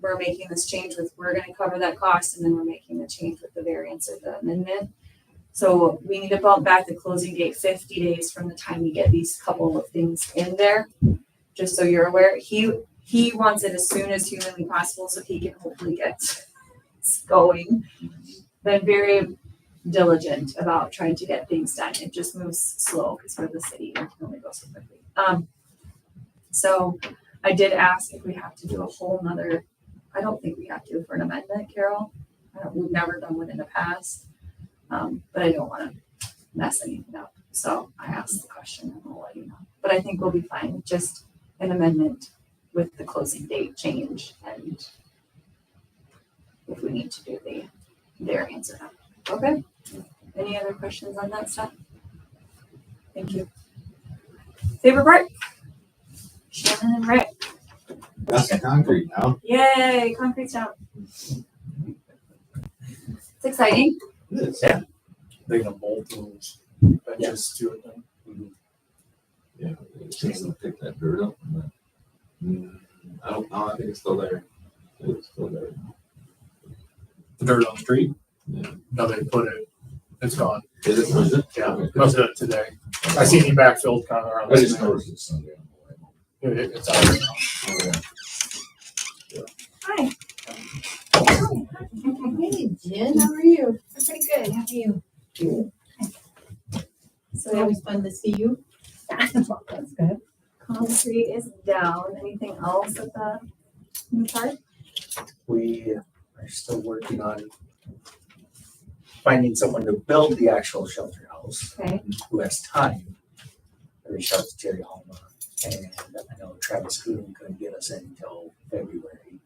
we're making this change with, we're going to cover that cost and then we're making the change with the variance or the amendment. So we need to bump back the closing date 50 days from the time we get these couple of things in there. Just so you're aware, he wants it as soon as humanly possible so he can hopefully get going. Been very diligent about trying to get things done. It just moves slow because we're the city and it can only go so quickly. So I did ask if we have to do a whole nother, I don't think we have to for an amendment, Carol. We've never done one in the past, but I don't want to mess anything up. So I asked the question and I'll let you know. But I think we'll be fine, just an amendment with the closing date change and if we need to do the variance or not. Okay? Any other questions on that stuff? Thank you. Favorite part? Shannon and Rick. That's the concrete now. Yay, concrete's out. It's exciting. It is. Yeah. They're gonna bolt those benches to it then. Yeah, it's gonna pick that dirt up. And then, I don't know. I think it's still there. It's still there. The dirt on the street. Yeah. No, they put it, it's gone. Was it? Yeah, must have done it today. I seen he backfilled kind of around. I this just area. noticed it Sunday on the way home. It's out there now. Hi. Hey, Jen, how are you? I'm pretty good. How are you? It's So always fun to see you. that's good. Concrete is down. Anything else at the new part? We are still working on finding someone to build the actual shelter house Okay. who has time. I reached out to Terry Halma, and I know Travis Coon couldn't get us in until February.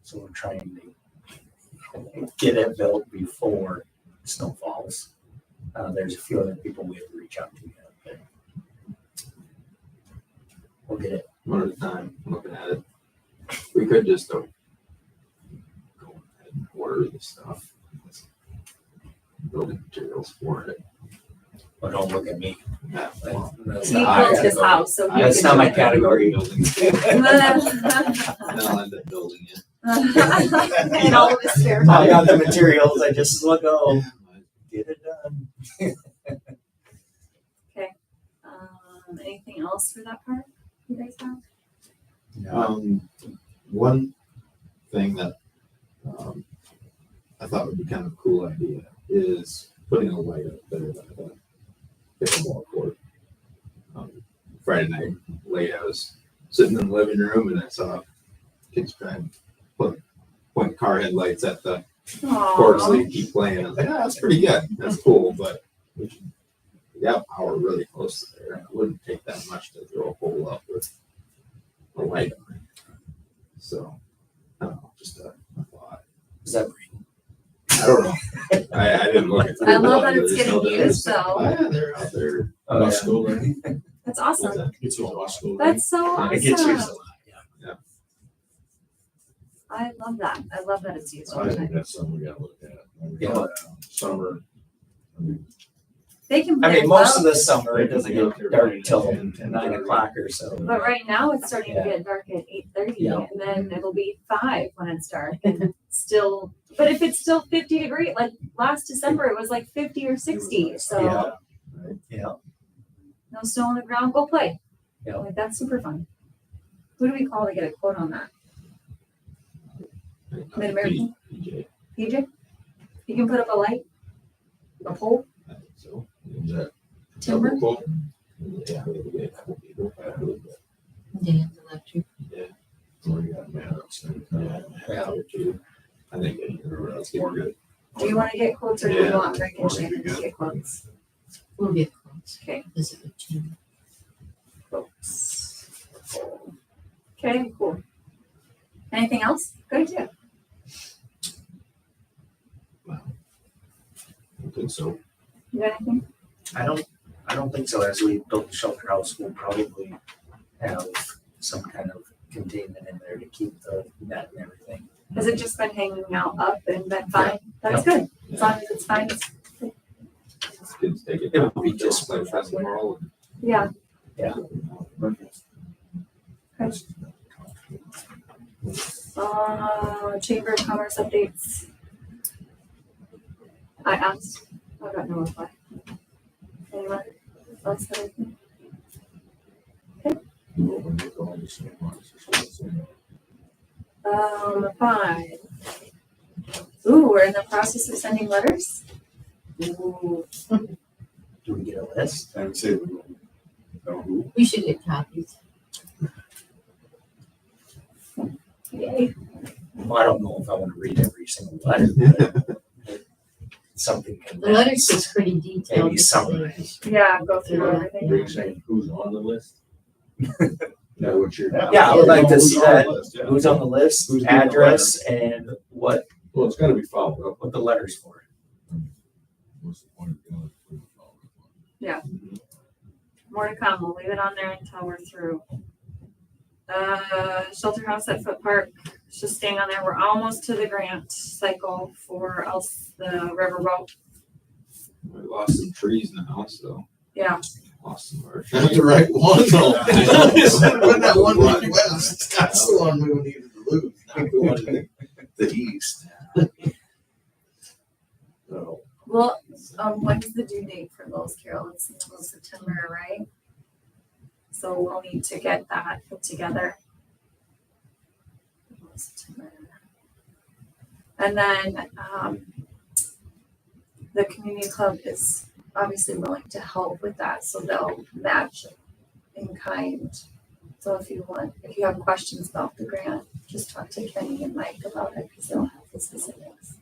So we're trying to get it built before snow falls. There's a few other people we have to reach out to yet, but we'll get it. One at a time. Looking at it. We could just go ahead and work order the stuff. Building materials for it. But don't look at me. Yeah, well, That's He not my built his category. house, so he That's can not my do category. Building it. And it. I'll end up building it. And all of his spare I time. got the materials, I just look, oh, get it done. Anything else for that part you guys have? One thing that I thought would be kind of a cool idea is putting a light up there at the pickleball court. Friday night, late, I was sitting in the living room and I saw kids trying to point car headlights at the court so they could keep playing. I was like, oh, that's pretty good. That's cool, but we should have power really close to there. It wouldn't take that much to throw a pole up with a light on it. So, I don't know, just a thought. Is that green? I don't know. I didn't look at I love that it. it's getting used though. Oh, yeah, they're out there. Oh, Bus yeah. school, right? That's awesome. It's a bus school. That's so It gets used a awesome. lot, yeah. I love that. I love that it's used all I the think time. that's something we gotta look at. When we Yeah. go down Summer. I mean, They can I play mean, most well, of the summer, it doesn't get dark till 9 o'clock or so. but right now it's starting to Yeah. get dark at 8:30, Yeah. and then it'll be 5 when it's dark, and still. But if it's still 50 degrees, like last December, it was like 50 or 60. So Yeah. Yeah, no snow on the ground, go play. Yeah. Like that's super fun. Who do we call to get a quote on that? Mid-American? PJ, PJ? You can put up a light, a pole, I think so. is that timber. double quote? Yeah, we get a couple people. Dan Electric. Or you got man outside? yeah. I think it's more good. Do you want to get quotes or do you Yeah. want Rick and Or maybe Shannon to good. get quotes? We'll get close. Okay, Visit with Jim. quotes. Okay, cool. Anything else? Good idea. I think so. You got anything? I don't think so. As we build the shelter house, we'll probably have some kind of containment in there to keep the net and everything. Has it just been hanging out up and been fine? That's good. As long as it's fine. It's, Kids take it. It would be down, just play for festival. yeah. Chamber of Commerce updates. I asked. I got no reply. Anyone else have anything? When they go on the same ones, it's the same. 5. Ooh, we're in the process of sending letters. Ooh. Do we get a list? I would say we don't know who. We should get copies. Yay. Well, I don't know if I want to read every single letter. But something can. The letters is pretty detailed. Maybe summarize. Yeah, go through Yeah. everything. Are you saying who's on the list? Know what you're. Yeah, I would like to see that. Who's Who's on the list, Who's getting the address, and what Well, it's gotta be followed up. the letter's for. What's the point of doing it? More to come. We'll leave it on there until we're through. Shelter house at Foot Park. It's just staying on there. We're almost to the grant cycle for else the riverboat. We lost some trees now, so Yeah. lost some of our. Not the right one though. When that one went One. west, that's the one we needed to lose, not the one to the east. So, Well, when's the due date for those, Carol? It's in the middle of September, right? So we'll need to get that put together. September. And then, the community club is obviously willing to help with that, so they'll match in kind. So if you have questions about the grant, just talk to Kenny and Mike about it, because they'll have the specifics.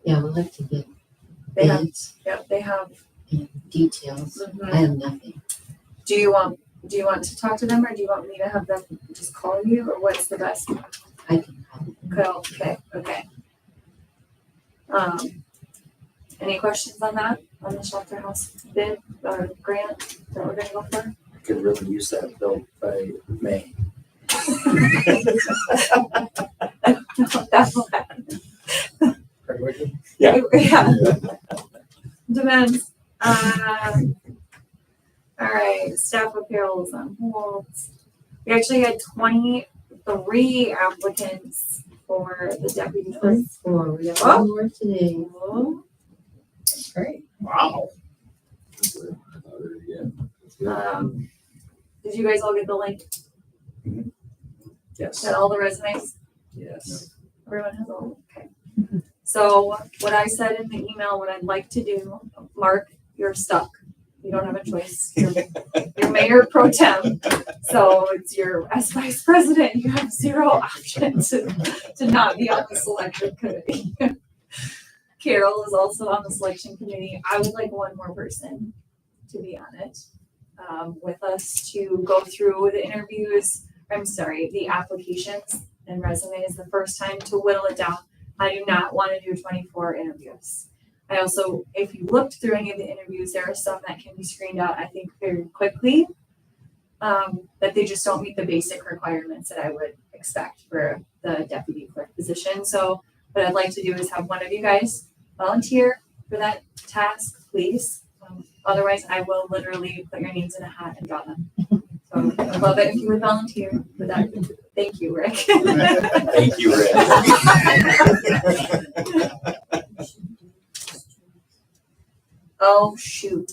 Yeah, we'd like to get They have, bids yep, they have. and details. Mhm. I have nothing. Do you want to talk to them, or do you want me to have them just call you, or what's the best? I can call them. Okay. Any questions on that, on the shelter house bid or grant that we're gonna go for? I could really use that built by May. That will happen. Or Yeah. Yeah. Depends. All right, staff apparel is on hold. We actually had 23 applicants for the deputy clerk. Four, we have Oh. one more today. That's great. Wow. Did you guys all get the link? Yes. Got all the resumes? Yes. Everyone has all, okay. So what I said in the email, what I'd like to do, Mark, you're stuck. You don't have a choice. You're mayor pro tem. So it's your, as vice president, you have zero option to not be on the selection committee. Carol is also on the selection committee. I would like one more person to be on it, with us to go through the interviews. I'm sorry, the applications and resumes the first time to whittle it down. I do not want to do 24 interviews. I also, if you looked through any of the interviews, there are some that can be screened out, I think, very quickly. That they just don't meet the basic requirements that I would expect for the deputy clerk position. So what I'd like to do is have one of you guys volunteer for that task, please. Otherwise, I will literally put your names in a hat and draw them. So I'd love it if you would volunteer for that. Thank you, Rick. Thank you, Rick. Oh, shoot.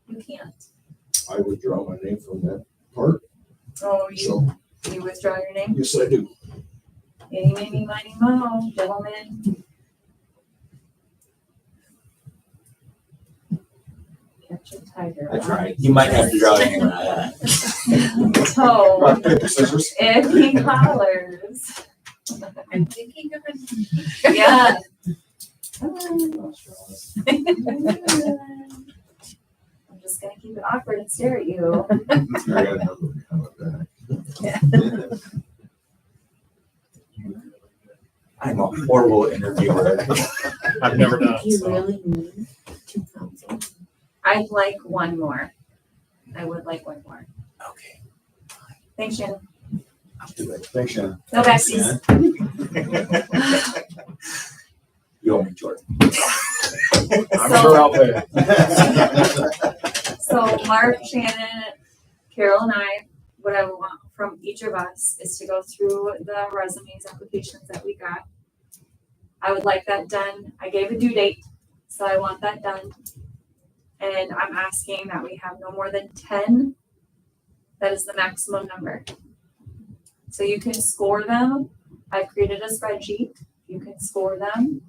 You can't. I withdraw my name from that part, Oh, so, you withdraw your name? yes, I do. Eeny, meeny, miny, moe, gentlemen. Catch a tiger. I tried. You might have to draw it. So, Rock, paper, scissors. if he hollers. I'm thinking of it. Yeah. I'm just gonna keep it awkward and stare at you. I got another one coming back. I'm a horrible interviewer. I've never done Do it, you so. really need two council? I'd like one more. I would like one more. Okay, Thanks, Shannon. I'll do it. Thanks, Shannon. No backsies. You owe me, Jordan. I'm sure I'll pay. So Mark, Shannon, Carol, and I, what I want from each of us is to go through the resumes, applications that we got. I would like that done. I gave a due date, so I want that done. And I'm asking that we have no more than 10. That is the maximum number. So you can score them. I've created a spreadsheet. You can score them.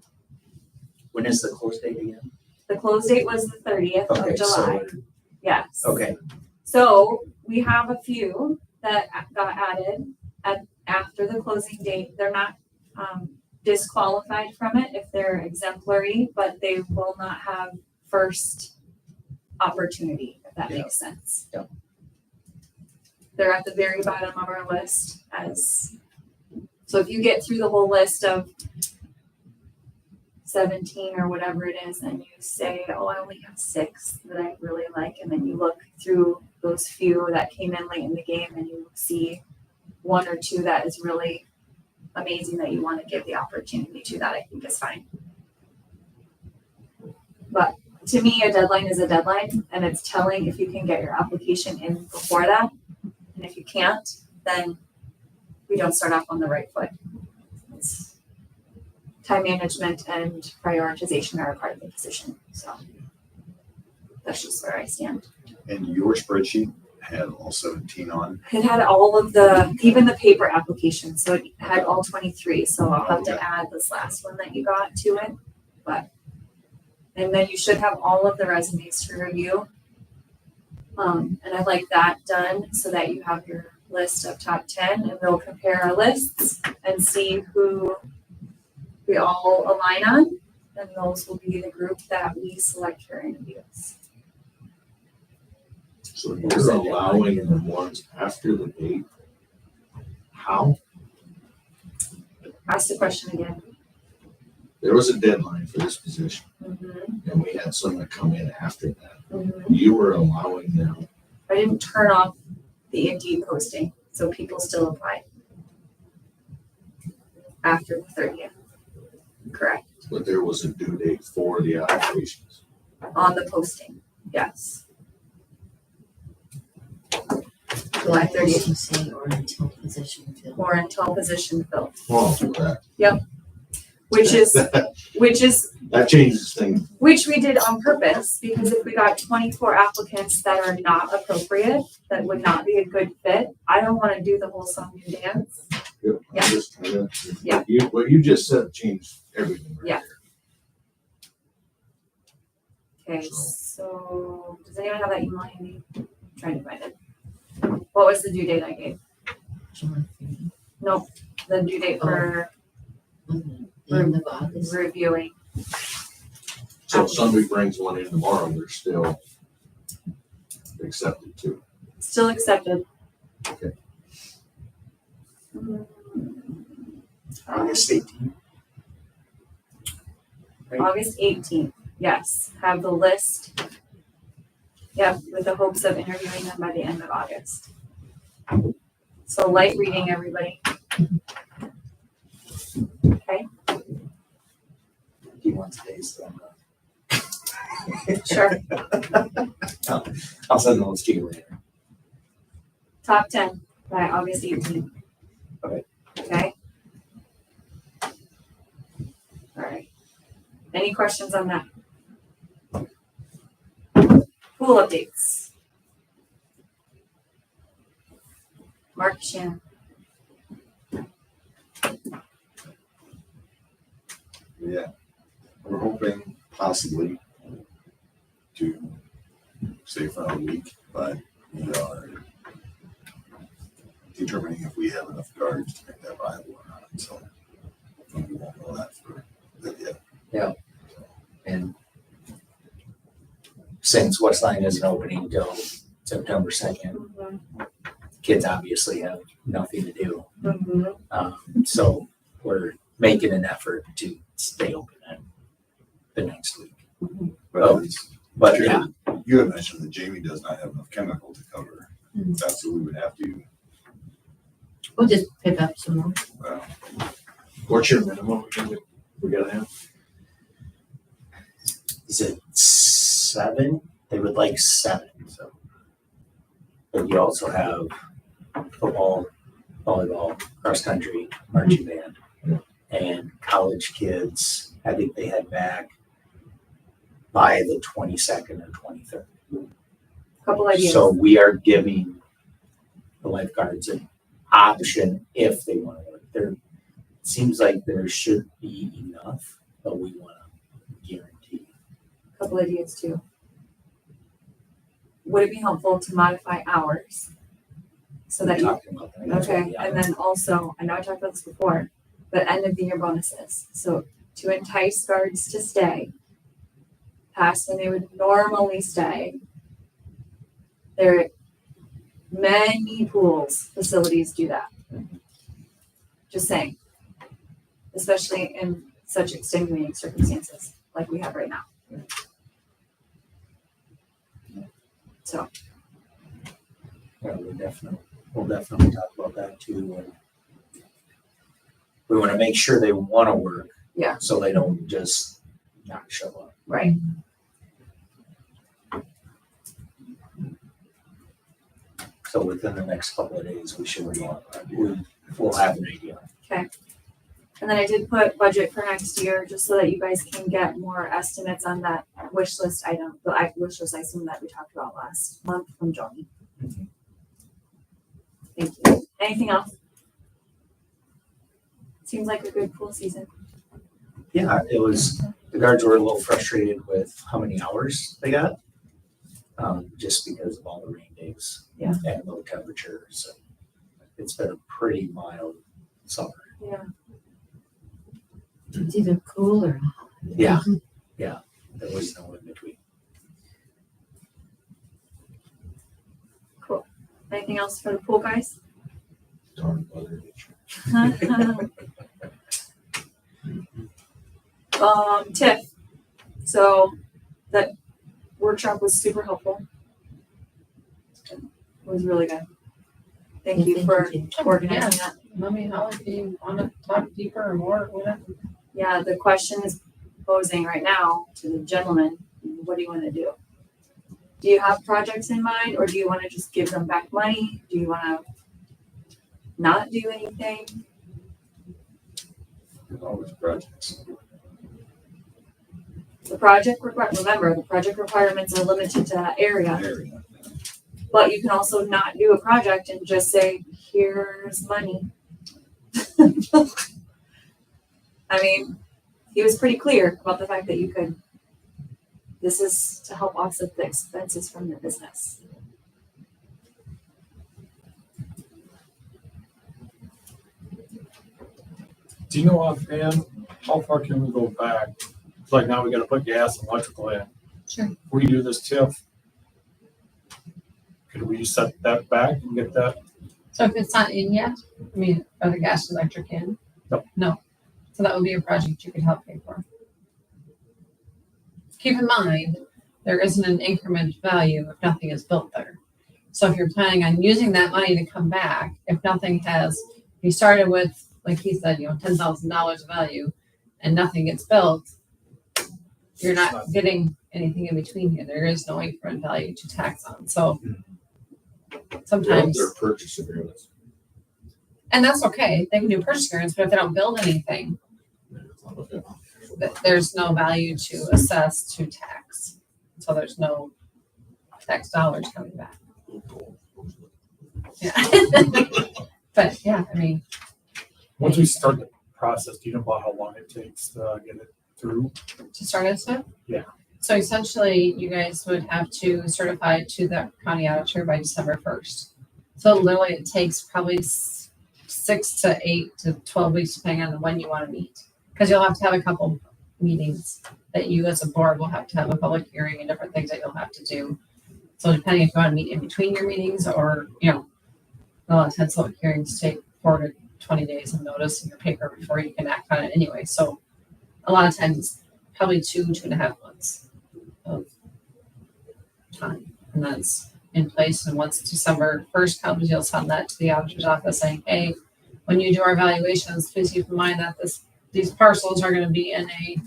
When is the close date again? The close date was the 30th Okay, of July. so, Yes. okay, So we have a few that got added after the closing date. They're not disqualified from it if they're exemplary, but they will not have first opportunity, if that makes sense. Yeah. They're at the very bottom of our list so if you get through the whole list of 17 or whatever it is, and you say, oh, I only have 6 that I really like, and then you look through those few that came in late in the game and you see 1 or 2 that is really amazing that you want to give the opportunity to, that I think is fine. But to me, a deadline is a deadline, and it's telling if you can get your application in before that. And if you can't, then we don't start off on the right foot. It's time management and prioritization are a part of the position. So that's just where I stand. And your spreadsheet had all 17 on. It had all of even the paper applications, so it had all 23. So I'll have to add this last one that you got to it. And then you should have all of the resumes to review. And I'd like that done so that you have your list of top 10, and we'll compare our lists and see who we all align on. And those will be the group that we select for interviews. So you're allowing the ones after the date? How? Ask the question again. There was a deadline for this position, Mm-hmm. and we had some that come in after that. Mm-hmm. You were allowing them. I didn't turn off the Indeed posting, so people still apply after the 30th. Correct. But there was a due date for the applications. on the posting, yes. July 30th, You say, or until position filled. or until position filled, Well, that, which is that changes things. which we did on purpose, because if we got 24 applicants that are not appropriate, that would not be a good fit, I don't wanna do the whole song and dance. Yep, I'm Yeah. just trying to- Yeah. What you just said changed everything right Yeah. there. Okay, so, does anyone have that email handy? I'm trying to find it. What was the due date I gave? July 30th, Nope, the due date for wasn't it? The end of August. reviewing. So if somebody brings one in tomorrow, they're still accepted too. Still accepted. Okay. August 18th. August 18th, yes, have the list. Yep, with the hopes of interviewing them by the end of August. So light reading, everybody. Okay, He wants days, so sure. I'll send those to you later. Top 10 by August 18th. Okay. Okay. All right. Any questions on that? Pool updates. Mark Shannon. Yeah, we're hoping possibly to stay for a week, but we are determining if we have enough guards to make that viable or not, so I think we won't know that for a bit yet. And since Westline isn't opening until September 2nd, kids obviously have nothing to do. So we're making an effort to stay open the next week. But it's, But yeah, you had mentioned that Jamie does not have enough chemical to cover. That's what we would have to, We'll just pick up some more. What's your minimum we gotta have? is it 7? They would like 7. So, but you also have football, volleyball, cross country, marching band, and college kids. I think they head back by the 22nd or 23rd. Couple ideas. So we are giving the lifeguards an option if they want to work. There seems like there should be enough, but we want to guarantee. Couple ideas too. Would it be helpful to modify hours? So that you, Talking about that. That's what okay, we and have. then also, I know I talked about this before, but end of the year bonuses. So to entice guards to stay past when they would normally stay. There are many pools, facilities do that. Just saying. Especially in such extenuating circumstances like we have right now. So, Yeah, we'll definitely talk about that too. And we want to make sure they want to work. Yeah. So they don't just not show up. right. So within the next couple of days, we should we'll have an idea. And then I did put budget for next year, just so that you guys can get more estimates on that wish list item, wish list item that we talked about last month from Joni. Thank you. Anything else? Seems like a good pool season. Yeah, it was, the guards were a little frustrated with how many hours they got. Just because of all the rain days. Yeah. And low temperatures. And it's been a pretty mild summer. Yeah. It's either cool or hot. Yeah, yeah, there was no in between. Cool. Anything else for the pool guys? Darn weather. TIF. So that workshop was super helpful. It was really good. Thank you for organizing that. Let me know if you want to talk deeper or more, whatever. Yeah, the question is posing right now to the gentleman, what do you want to do? Do you have projects in mind, or do you want to just give them back money? Do you want to not do anything? There's always projects. Remember, the project requirements are limited to that area, Area. but you can also not do a project and just say, here's money. I mean, he was pretty clear about the fact that you could, this is to help offset the expenses from your business. Do you know offhand, how far can we go back? It's like now we gotta put gas and electrical in. Sure. If we do this TIF, could we set that back and get that? So if it's not in yet, I mean, are the gas and electric in? No. No. So that would be a project you could help pay for. Keep in mind, there isn't an increment value if nothing is built there. So if you're planning on using that money to come back, if nothing has, if you started with, like he said, $10,000 value and nothing gets built, you're not getting anything in between here. There is no increment value to tax on. So sometimes, They're purchase agreements. and that's okay. They can do purchase agreements, but if they don't build anything, there's no value to assess to tax. So there's no tax dollars coming back. Yeah. But yeah, I mean, Once we start the process, do you know about how long it takes to get it through? to start us with? Yeah. So essentially, you guys would have to certify to the county auditor by December 1st. So literally it takes probably 6 to 8 to 12 weeks, depending on when you want to meet. Because you'll have to have a couple meetings that you as a board will have to have a public hearing and different things that you'll have to do. So depending if you want to meet in between your meetings or, a lot of times public hearings take 4 to 20 days of notice in your paper before you can act on it anyway. So a lot of times it's probably 2.5 months of time. And that's in place. And once December 1st comes, you'll send that to the auditor's office saying, hey, when you do our valuations, please keep in mind that these parcels are going to be in a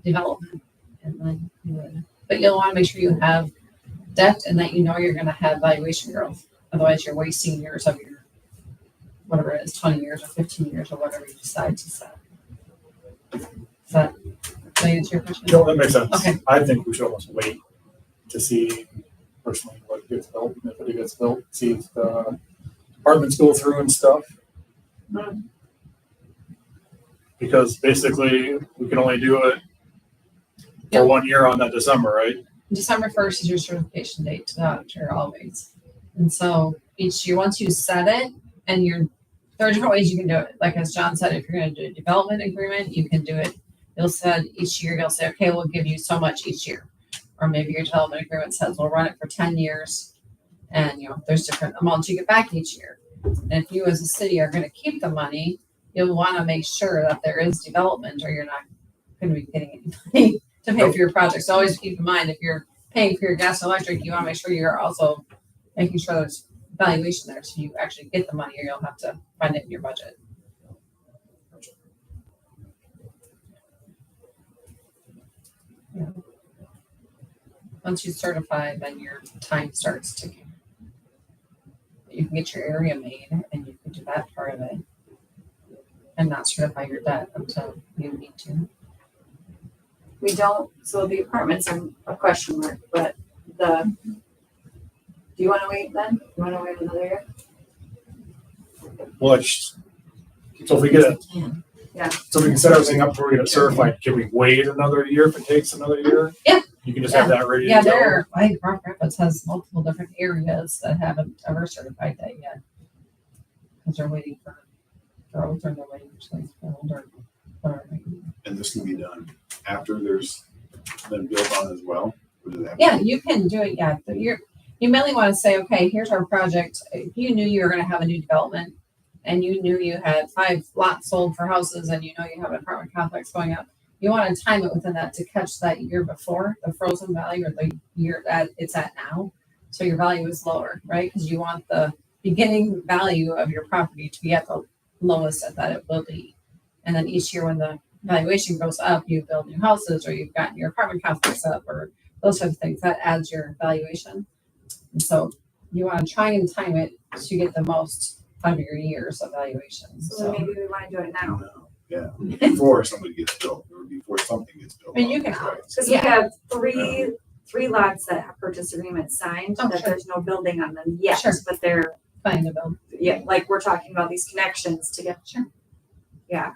development. And then but you'll want to make sure you have debt and that you're going to have valuation growth. Otherwise, you're wasting years of your, whatever it is, 20 years or 15 years or whatever you decide to set. Does that answer your question? No, that makes sense. Okay. I think we should almost wait to see personally what gets built, and if it gets built, see if the apartments go through and stuff. Because basically, we can only do it Yep. for 1 year on that December, right? December 1st is your certification date to the auditor always. And so each year, once you set it, and there are different ways you can do it. Like as John said, if you're going to do a development agreement, you can do it. You'll say each year, you'll say, okay, we'll give you so much each year. Or maybe your development agreement says we'll run it for 10 years. And, there's different amounts you get back each year. And if you as a city are going to keep the money, you'll want to make sure that there is development or you're not going to be getting any money to pay for your projects. So always keep in mind, if you're paying for your gas and electric, you want to make sure you're also making sure there's valuation there so you actually get the money or you'll have to find it in your budget. Yeah. Once you certify, then your time starts ticking. You can get your area made and you can do that part of it and not certify your debt until you need to. We don't, so the apartments are a question mark, but do you want to wait then? You want to wait another year? Well, so if we get it, Yeah. so we can set everything up before we get it certified. Can we wait another year if it takes another year? Yeah. You can just have that ready Yeah, to go. I think Rock Rapids has multiple different areas that haven't ever certified that yet. Because they're waiting for growth or they're waiting for something to build or whatever. And this can be done after there's been built on as well? Or does it have to Yeah, be- you can do it. Yeah, but you mainly want to say, okay, here's our project. If you knew you were going to have a new development and you knew you had 5 lots sold for houses and you have an apartment complex going up, you want to time it within that to catch that year before the frozen value or the year that it's at now. So your value is lower, right? Because you want the beginning value of your property to be at the lowest that it will be. And then each year when the valuation goes up, you build new houses or you've gotten your apartment complex up or those types of things, that adds your valuation. And so you want to try and time it to get the most out of your years of valuation. So So, maybe we want to do it now. Yeah, before somebody gets built, or before something gets built. And you can- Because we have three lots that have purchase agreements signed, Oh, that sure. there's no building on them yet, Sure. but they're, fine to build. yeah, like we're talking about these connections to get. Sure. Yeah,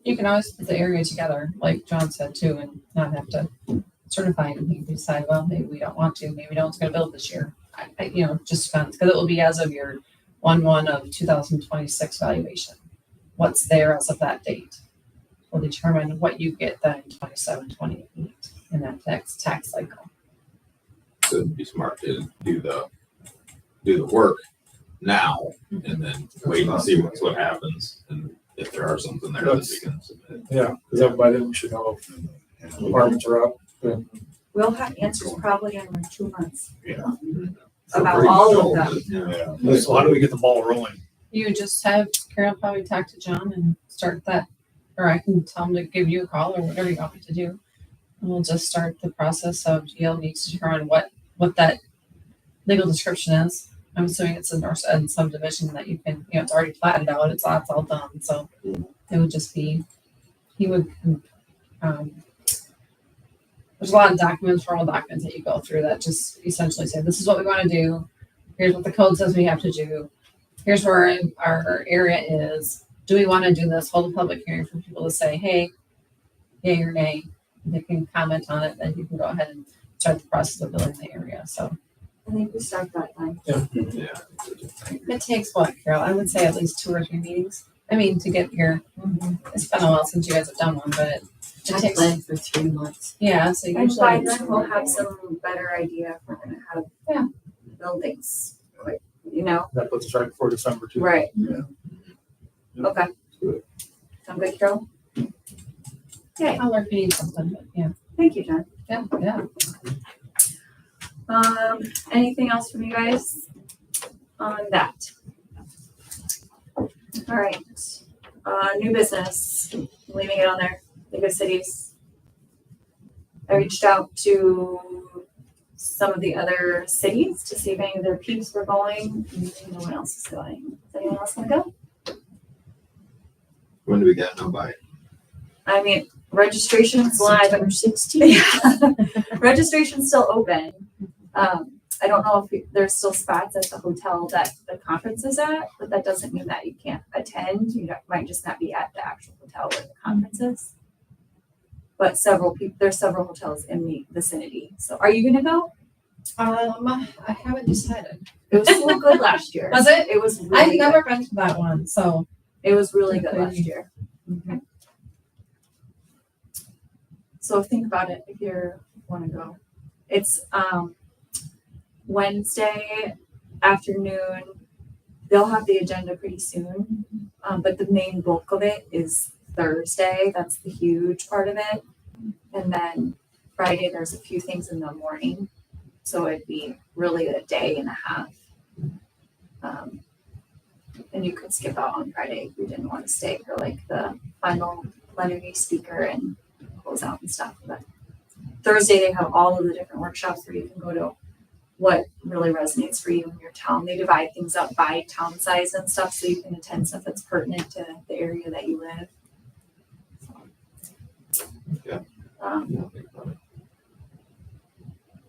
You can always put the area together, like John said too, and not have to certify anything. You decide, well, maybe we don't want to, maybe no one's gonna build this year. Just depends, because it will be as of your 1/1 of 2026 valuation. What's there as of that date will determine what you get then in 27, 28 in that next tax cycle. So it'd be smart to do the work now and then wait and see what happens. And if there are something there that we can submit. Yeah, because by then we should know if apartments are up, then we'll have answers probably in like 2 months. Yeah. So About pretty all of much them. Yeah. Yeah. So how do we get the ball rolling? You just have Carol probably talk to John and start that, or I can tell him to give you a call or whatever you want me to do. And we'll just start the process of you'll need to determine what that legal description is. I'm assuming it's a North End subdivision that you can, it's already platted out, it's all done, so it would just be, he would, there's a lot of documents, formal documents that you go through that just essentially say, this is what we want to do, here's what the code says we have to do, here's where our area is, do we want to do this, hold a public hearing for people to say, hey, yay or nay, they can comment on it, then you can go ahead and start the process of building the area, so. I think we start that time. Yeah. It takes what, Carol? I would say at least 2 or 3 meetings. I mean, to get your, it's been a while since you guys have done one, but it I takes, planned for 3 months. yeah, so And by usually, then we'll have some better idea if we're gonna have Yeah. buildings, like, that puts us right before December too. right. Yeah. Okay. Good. Sound good, Carol? Okay, I'll learn if you need something, but yeah, thank you, Jen. yeah. Anything else from you guys on that? All right, new business, leaving it on there, the good cities. I reached out to some of the other cities to see if any of their peeps were going. No one else is going. Is anyone else gonna go? When do we get no by? I mean, registration's live. September 16th. Yeah. Registration's still open. I don't know if there's still spots at the hotel that the conference is at, but that doesn't mean that you can't attend. You might just not be at the actual hotel where the conference is. But there's several hotels in the vicinity. So are you gonna go? I haven't decided. It was so good last year. Was it? It was I've really never good. been to that one, so. It was really good Okay. last year. Okay. So think about it if you want to go. It's Wednesday afternoon. They'll have the agenda pretty soon, but the main bulk of it is Thursday. That's the huge part of it. And then Friday, there's a few things in the morning. So it'd be really a day and a half. And you could skip out on Friday if you didn't want to stay for like the final plenary speaker and close out and stuff. But Thursday, they have all of the different workshops where you can go to what really resonates for you in your town. They divide things up by town size and stuff so you can attend stuff that's pertinent to the area that you live. Yeah.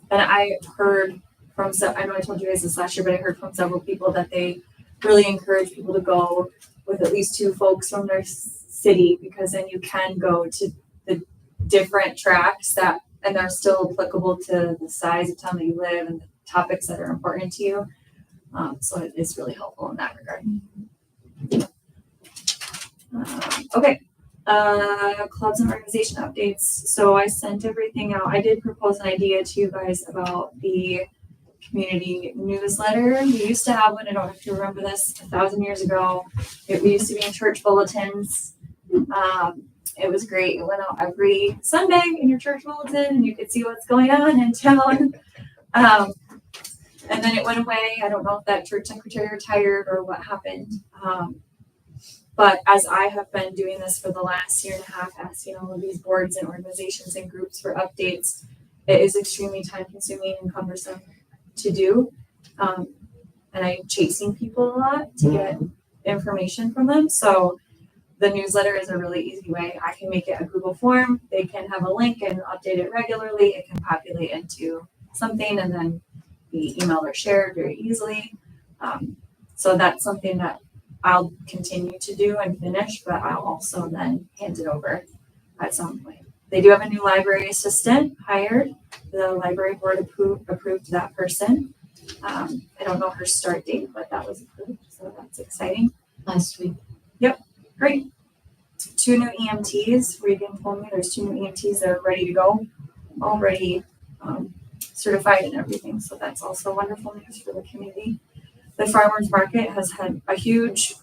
And I heard from I know I told you guys this last year, but I heard from several people that they really encourage people to go with at least 2 folks from their city, because then you can go to the different tracks and they're still applicable to the size of town that you live and the topics that are important to you. So it is really helpful in that regard. Okay. Clubs and organization updates. So I sent everything out. I did propose an idea to you guys about the community newsletter. We used to have one. I don't know if you remember this, 1,000 years ago. We used to be in church bulletins. It was great. It went out every Sunday in your church bulletin, and you could see what's going on in town. And then it went away. I don't know if that church secretary retired or what happened. But as I have been doing this for the last year and a half, asking all of these boards and organizations and groups for updates, it is extremely time consuming and cumbersome to do. And I'm chasing people a lot to get information from them. So the newsletter is a really easy way. I can make it a Google form. They can have a link and update it regularly. It can populate into something and then be emailed or shared very easily. So that's something that I'll continue to do and finish, but I'll also then hand it over at some point. They do have a new library assistant hired. The library board approved that person. I don't know her start date, but that was approved, so that's exciting. Last week. Great. 2 new EMTs. Regan told me there's 2 new EMTs that are ready to go, already certified and everything. So that's also wonderful news for the community. The farmers market has had a huge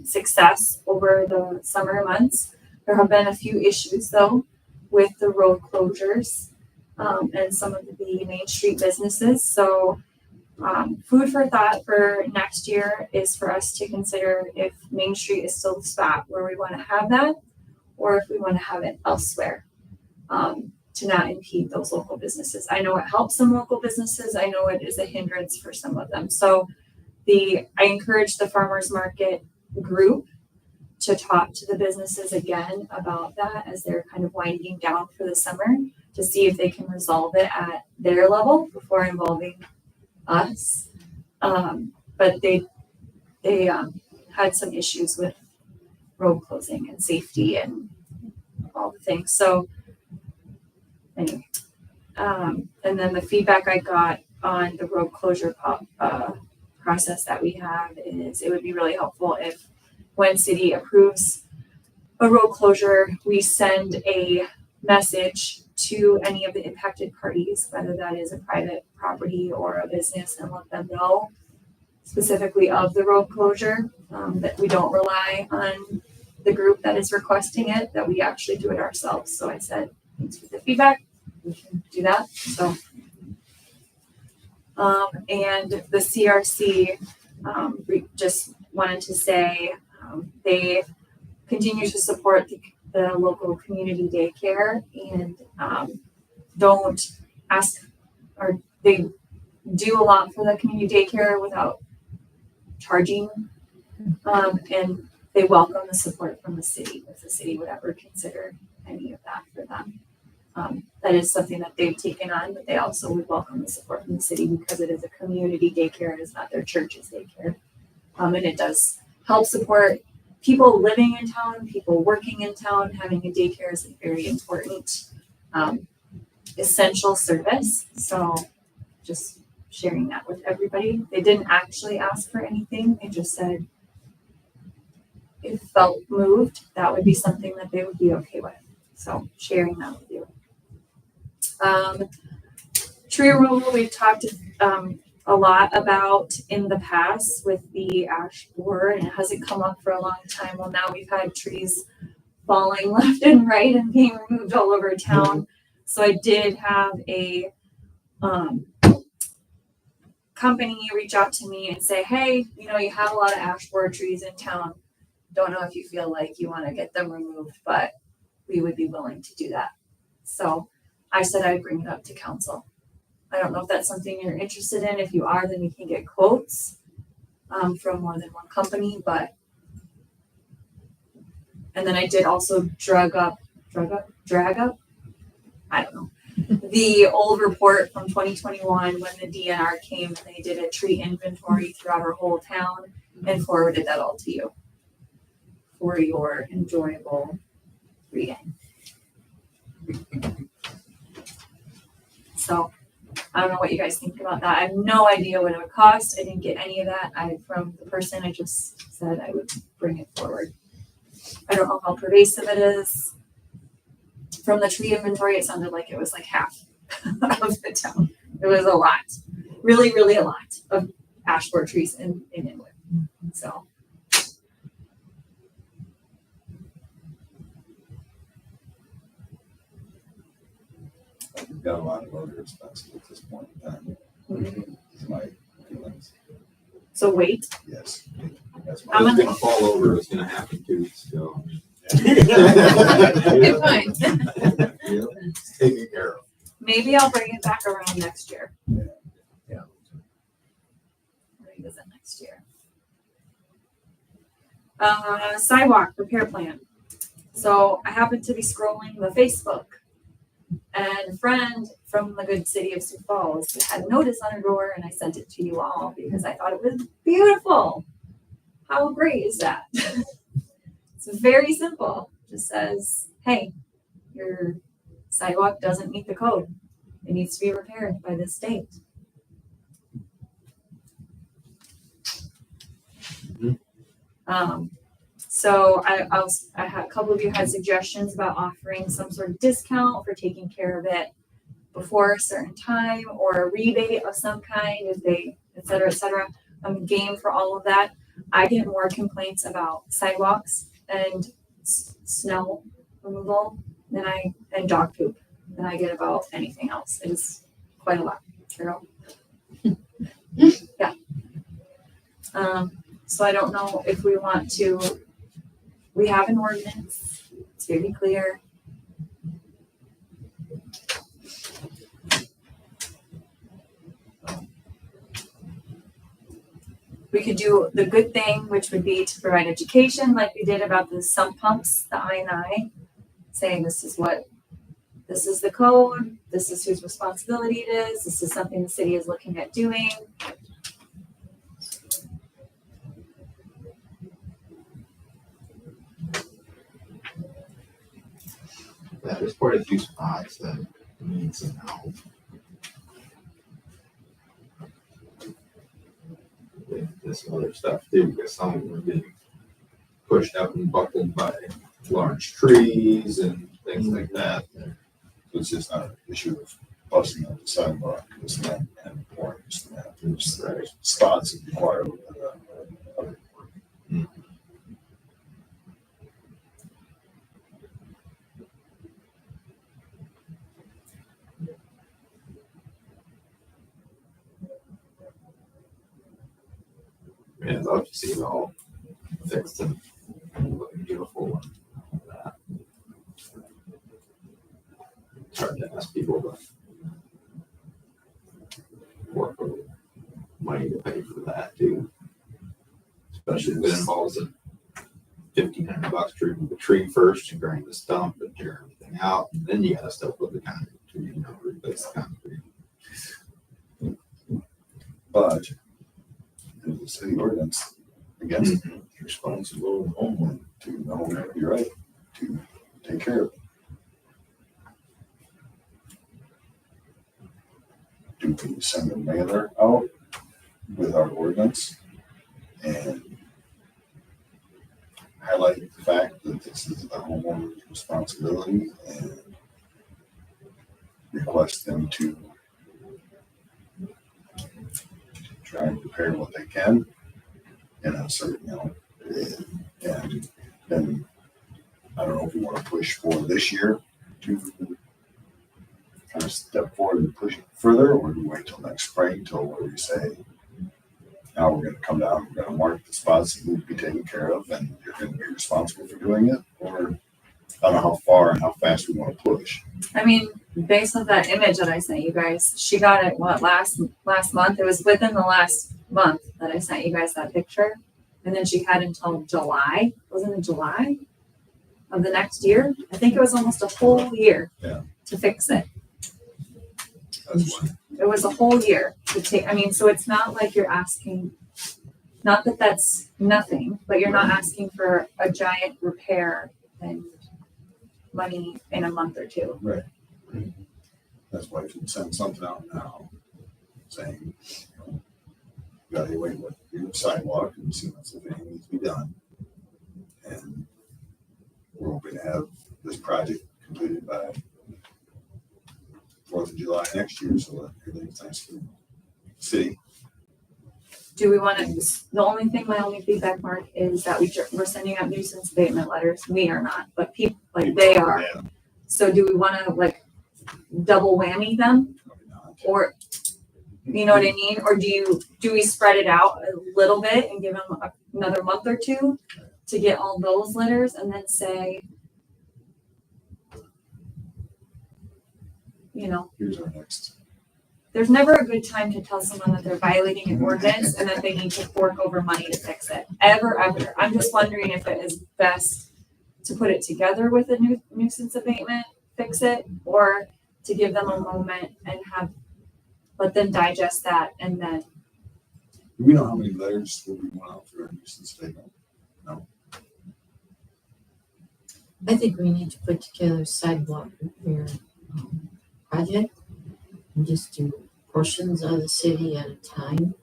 success over the summer months. There have been a few issues though with the road closures and some of the main street businesses. So food for thought for next year is for us to consider if Main Street is still the spot where we want to have that, or if we want to have it elsewhere to not impede those local businesses. I know it helps some local businesses. I know it is a hindrance for some of them. So I encourage the farmers market group to talk to the businesses again about that as they're kind of winding down for the summer to see if they can resolve it at their level before involving us. But they had some issues with road closing and safety and all the things. So anyway, and then the feedback I got on the road closure process that we have is it would be really helpful if when city approves a road closure, we send a message to any of the impacted parties, whether that is a private property or a business, and let them know specifically of the road closure, that we don't rely on the group that is requesting it, that we actually do it ourselves. So I said, thanks for the feedback. We can do that. So, and the CRC just wanted to say they continue to support the local community daycare and don't ask, or they do a lot for the community daycare without charging, and they welcome the support from the city if the city would ever consider any of that for them. That is something that they've taken on, but they also would welcome the support from the city because it is a community daycare. It is not their church's daycare. And it does help support people living in town, people working in town. Having a daycare is a very important, essential service. So just sharing that with everybody. They didn't actually ask for anything. They just said if felt moved, that would be something that they would be okay with. So sharing that with you. Tree removal, we've talked a lot about in the past with the ash borer, and it hasn't come up for a long time. Well, now we've had trees falling left and right and being removed all over town. So I did have a company reach out to me and say, hey, you know, you have a lot of ash borer trees in town. Don't know if you feel like you want to get them removed, but we would be willing to do that. So I said I'd bring it up to council. I don't know if that's something you're interested in. If you are, then we can get quotes from more than one company. But and then I did also drag up. I don't know. The old report from 2021 when the DNR came and they did a tree inventory throughout our whole town and forwarded that all to you for your enjoyable reading. So I don't know what you guys think about that. I have no idea what it would cost. I didn't get any of that from the person. I just said I would bring it forward. I don't know how pervasive it is. From the tree inventory, it sounded like it was like half of the town. It was a lot, really, really a lot of ash borer trees in Inwood. So. We've got a lot of other expenses at this point in time. As a my feelings. So wait, Yes. That's I'm my. It's gonna fall over, it's gonna happen too, so. Good point. Yep, it's taken care of. maybe I'll bring it back around next year. Yeah. Revisit next year. Sidewalk repair plan. So I happened to be scrolling the Facebook, and a friend from the good city of Sioux Falls had a notice on her door, and I sent it to you all because I thought it was beautiful. How great is that? It's very simple. Just says, hey, your sidewalk doesn't meet the code. It needs to be repaired by this date. So I had a couple of you had suggestions about offering some sort of discount for taking care of it before a certain time, or a rebate of some kind if they, et cetera, et cetera. I'm game for all of that. I get more complaints about sidewalks and snow removal and dog poop than I get about anything else. It is quite a lot. Cheryl. Yeah. So I don't know if we want to. We have an ordinance. It's very clear. We could do the good thing, which would be to provide education like we did about the sump pumps, the I&I, saying this is the code, this is whose responsibility it is, this is something the city is looking at doing. Yeah, there's quite a few spots that need some help. With this other stuff too, because some of them are getting pushed up and buckled by large trees and things like that. So it's just not an issue of busting up the sidewalk, it's not and pouring, it's not, there's spots that require a little bit of other work. Yeah, I'd love to see it all fixed and looking beautiful and all that. It's hard to ask people to work with money to pay for that too. Especially if it involves a $1,500 to remove the tree first, to grind the stump and tear everything out, and then you gotta still put the concrete, replace the concrete. But there's a city ordinance against it. It's responsible of the homeowner to know you're right, to take care of it. Do we send a mailer out with our ordinance and highlight the fact that this is the homeowner's responsibility and request them to try and prepare what they can in a certain, and then I don't know if we want to push for this year to kind of step forward and push it further, or do we wait till next spring till where we say, now we're going to come down, we're going to mark the spots that need to be taken care of, and you're going to be responsible for doing it, or I don't know how far and how fast we want to push. I mean, based on that image that I sent you guys, she got it last month. It was within the last month that I sent you guys that picture. And then she had until July. Wasn't it July of the next year? I think it was almost a whole year to fix it. That's why. It was a whole year to take. I mean, so it's not like you're asking, not that that's nothing, but you're not asking for a giant repair and money in a month or two. Right. That's why if you send something out now saying, evaluate what your sidewalk and see what's the thing needs to be done. And we're hoping to have this project completed by 4th of July next year, so that everything's nice for the city. Do we want to, my only feedback, Mark, is that we're sending out nuisance abatement letters. We are not, but people, they are. Yeah, So do we want to double whammy them? probably not. Or You know what I mean? Or do we spread it out a little bit and give them another month or two to get all those litters and then say, you know, Here's our next. there's never a good time to tell someone that they're violating an ordinance and that they need to fork over money to fix it. Ever. I'm just wondering if it is best to put it together with a nuisance abatement, fix it, or to give them a moment and let them digest that and then. Do we know how many letters will be going out for a nuisance statement? I think we need to put together a sidewalk repair project and just do portions of the city at a time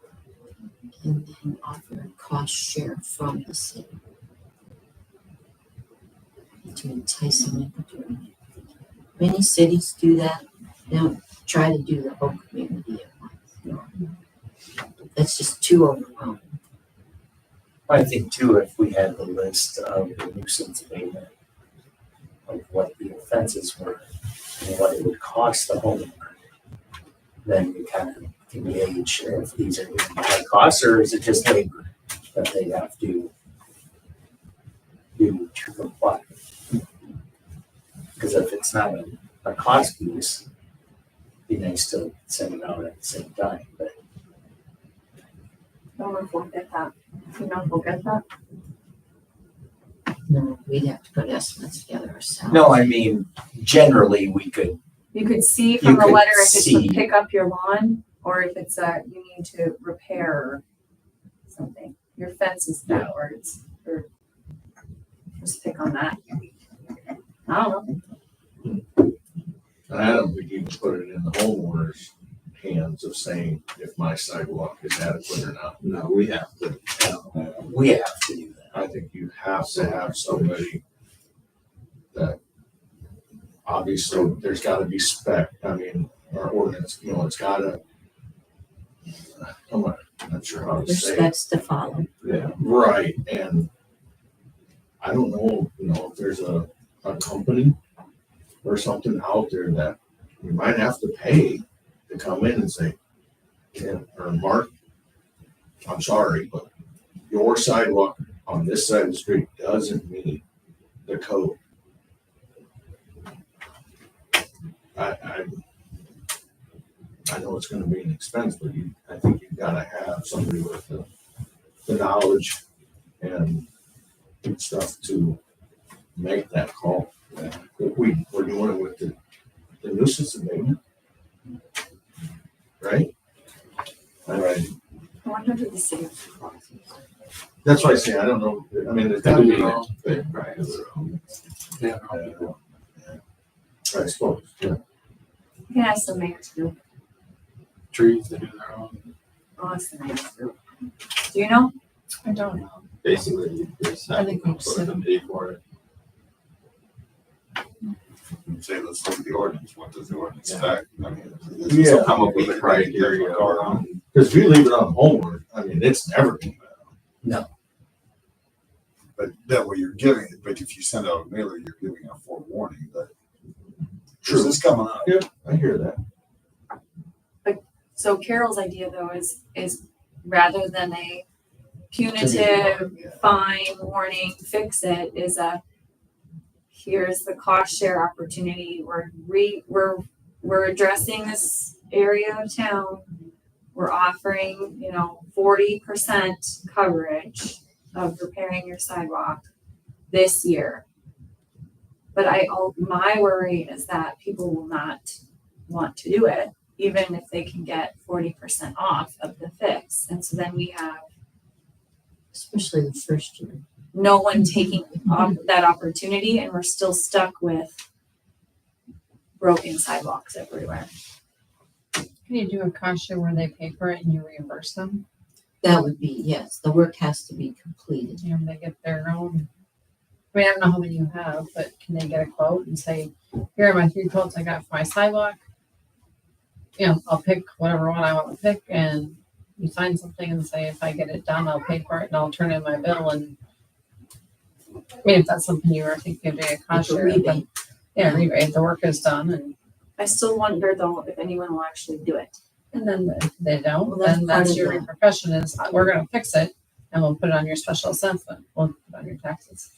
and then offer a cost share from the city to entice them into doing it. Many cities do that. They don't try to do the whole community at once. That's just too overwhelming. I think too, if we had the list of the nuisance abatement of what the offenses were and what it would cost the homeowner, then we kind of can gauge if these are really high costs or is it just labor that they have to do to comply. Because if it's not a cost piece, it'd be nice to send it out at the same time, but I don't know if we'll get that. You know if we'll get that? No, we'd have to put estimates together ourselves. no, I mean, generally we could, You could see from the could letter if it's see. to pick up your lawn or if it's you need to repair something. Your fence is backwards. Or just pick on that. I don't know. And I don't think you can put it in the homeowner's hands of saying if my sidewalk is adequate or not. No, we have to. we have to do that. I think you have to have somebody that obviously there's gotta be spec. I mean, our ordinance, it's gotta, I'm not sure how to There's say it. specs to follow. Yeah. Right, and I don't know, if there's a company or something out there that we might have to pay to come in and say, or Mark, I'm sorry, but your sidewalk on this side of the street doesn't meet the code. I know it's gonna be an expense, but I think you've gotta have somebody with the knowledge and stuff to make that call. We're doing it with the nuisance abatement. Right? Right. I wonder who the city. That's why I say, I don't know, I mean, there's gotta be, They probably have their own. Yeah. I suppose, yeah. You can ask the mayor's group. Trees, they do their own. I'll ask the mayor's group. Do you know? I don't know. Basically, you just I have to think come we forward and pay for it. Say, let's look at the ordinance. What does the ordinance Yeah. spec? I mean, Yeah. So come up with a criteria. Cause if you leave it on homeowner, I mean, it's never gonna No, But that way you're giving it, but if you send out a mailer, you're giving a forewarning that True. this is coming up. Yeah, I hear that. So Carol's idea though is rather than a punitive Yeah. fine warning, fix it, is here's the cost share opportunity. We're addressing this area of town. We're offering, 40% coverage of repairing your sidewalk this year. But my worry is that people will not want to do it, even if they can get 40% off of the fix. And so then we have Especially the first year. no one taking that opportunity, and we're still stuck with broken sidewalks everywhere. Can you do a cost share where they pay for it and you reimburse them? That would be, yes, the work has to be completed. They get their own. I mean, I don't know how many you have, but can they get a quote and say, here are my 3 quotes I got for my sidewalk? I'll pick whatever one I want to pick and you sign something and say, if I get it done, I'll pay for it and I'll turn in my bill. And I mean, if that's something you were thinking of doing a cost Like a share, rebate. then rebate, the work is done and I still wonder though if anyone will actually do it. And then if they don't, Well, that's then part that's of your the- repercussion is we're gonna fix it and we'll put it on your special assessment. We'll put it on your taxes.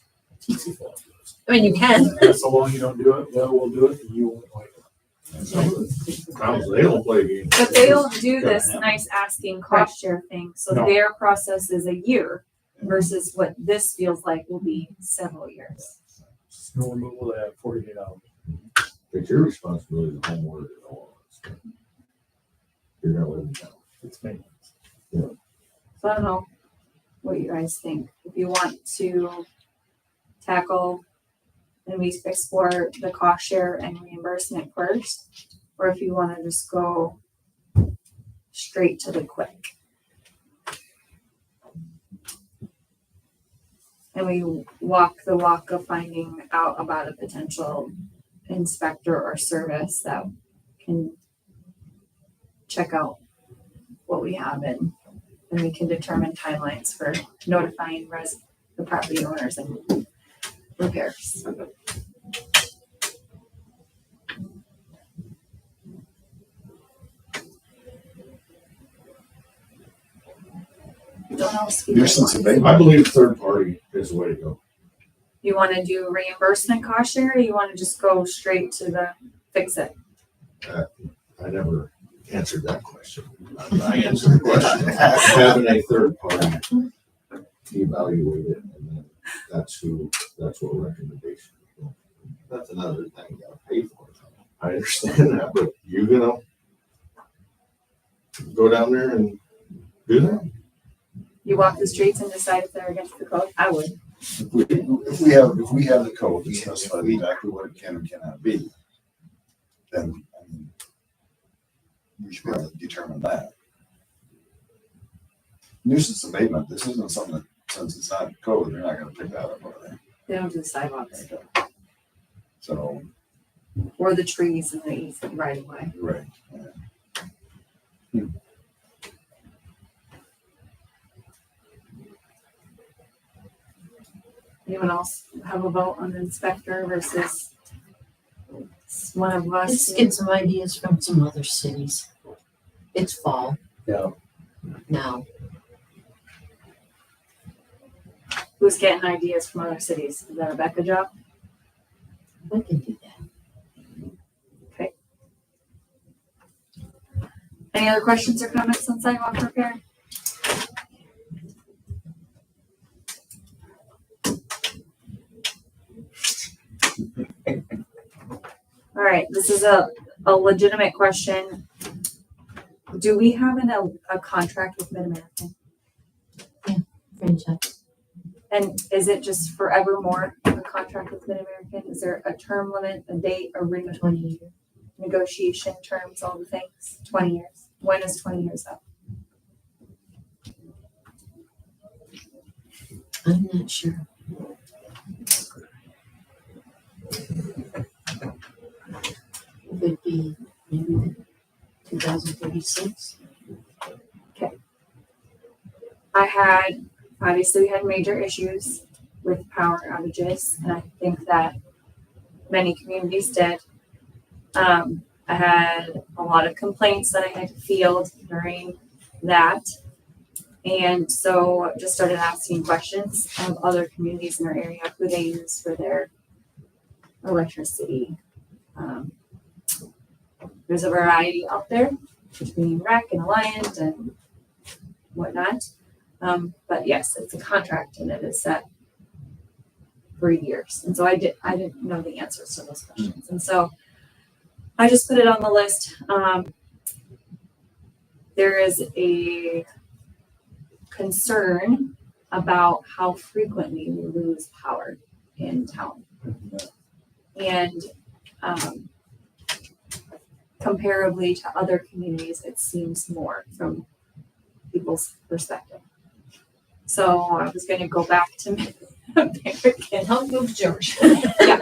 I mean, you can. So long you don't do it, we'll do it, and you won't like it. Some of the towns, they don't play games. But they don't do this nice asking cost share thing, so No. their process is a year versus what this feels like will be several years. Snow removal, they have 48 hours. It's your responsibility to homework and all that stuff. You're gonna live in town. It's maintenance. So I don't know what you guys think. If you want to tackle and we explore the cost share and reimbursement first, or if you want to just go straight to the quick. And we walk the walk of finding out about a potential inspector or service that can check out what we have and we can determine timelines for notifying the property owners and repairs. Don't know. Nuisance abatement. I believe third party is the way to go. You want to do reimbursement cost share, or you want to just go straight to the fix it? I never answered that question. I answered the question, having a third party evaluate it, and then that's what recommendation. That's another thing you gotta pay for. I understand that, but you gonna go down there and do that? You walk the streets and decide if they're against the code? I would. If we have the code that specifies exactly what it can and cannot be, then, I mean, we should be able to determine that. Nuisance abatement, this isn't something that, since it's not code, they're not gonna pick that up, are they? They don't do the sidewalks So, or the trees in the east right away. right. Anyone else have a vote on the inspector versus one of us? Let's get some ideas from some other cities. It's fall Yeah. now. Who's getting ideas from other cities? Is that a Becca job? We can do that. Any other questions or comments on sidewalk repair? All right, this is a legitimate question. Do we have a contract with Mid-American? Franchise. And is it just forevermore, a contract with Mid-American? Is there a term limit, a date, a 20 years. negotiation terms, all the things? 20 years. When is 20 years up? I'm not sure. Would be maybe 2036. Obviously we had major issues with power outages, and I think that many communities did. I had a lot of complaints that I had to field during that. And so just started asking questions of other communities in our area, who they use for their electricity. There's a variety out there between REC and Alliant and whatnot. But yes, it's a contract and it is set for years. And so I didn't know the answers to those questions. And so I just put it on the list. There is a concern about how frequently we lose power in town. And comparably to other communities, it seems more from people's perspective. So I was going to go back to American. Don't go to George. Yeah.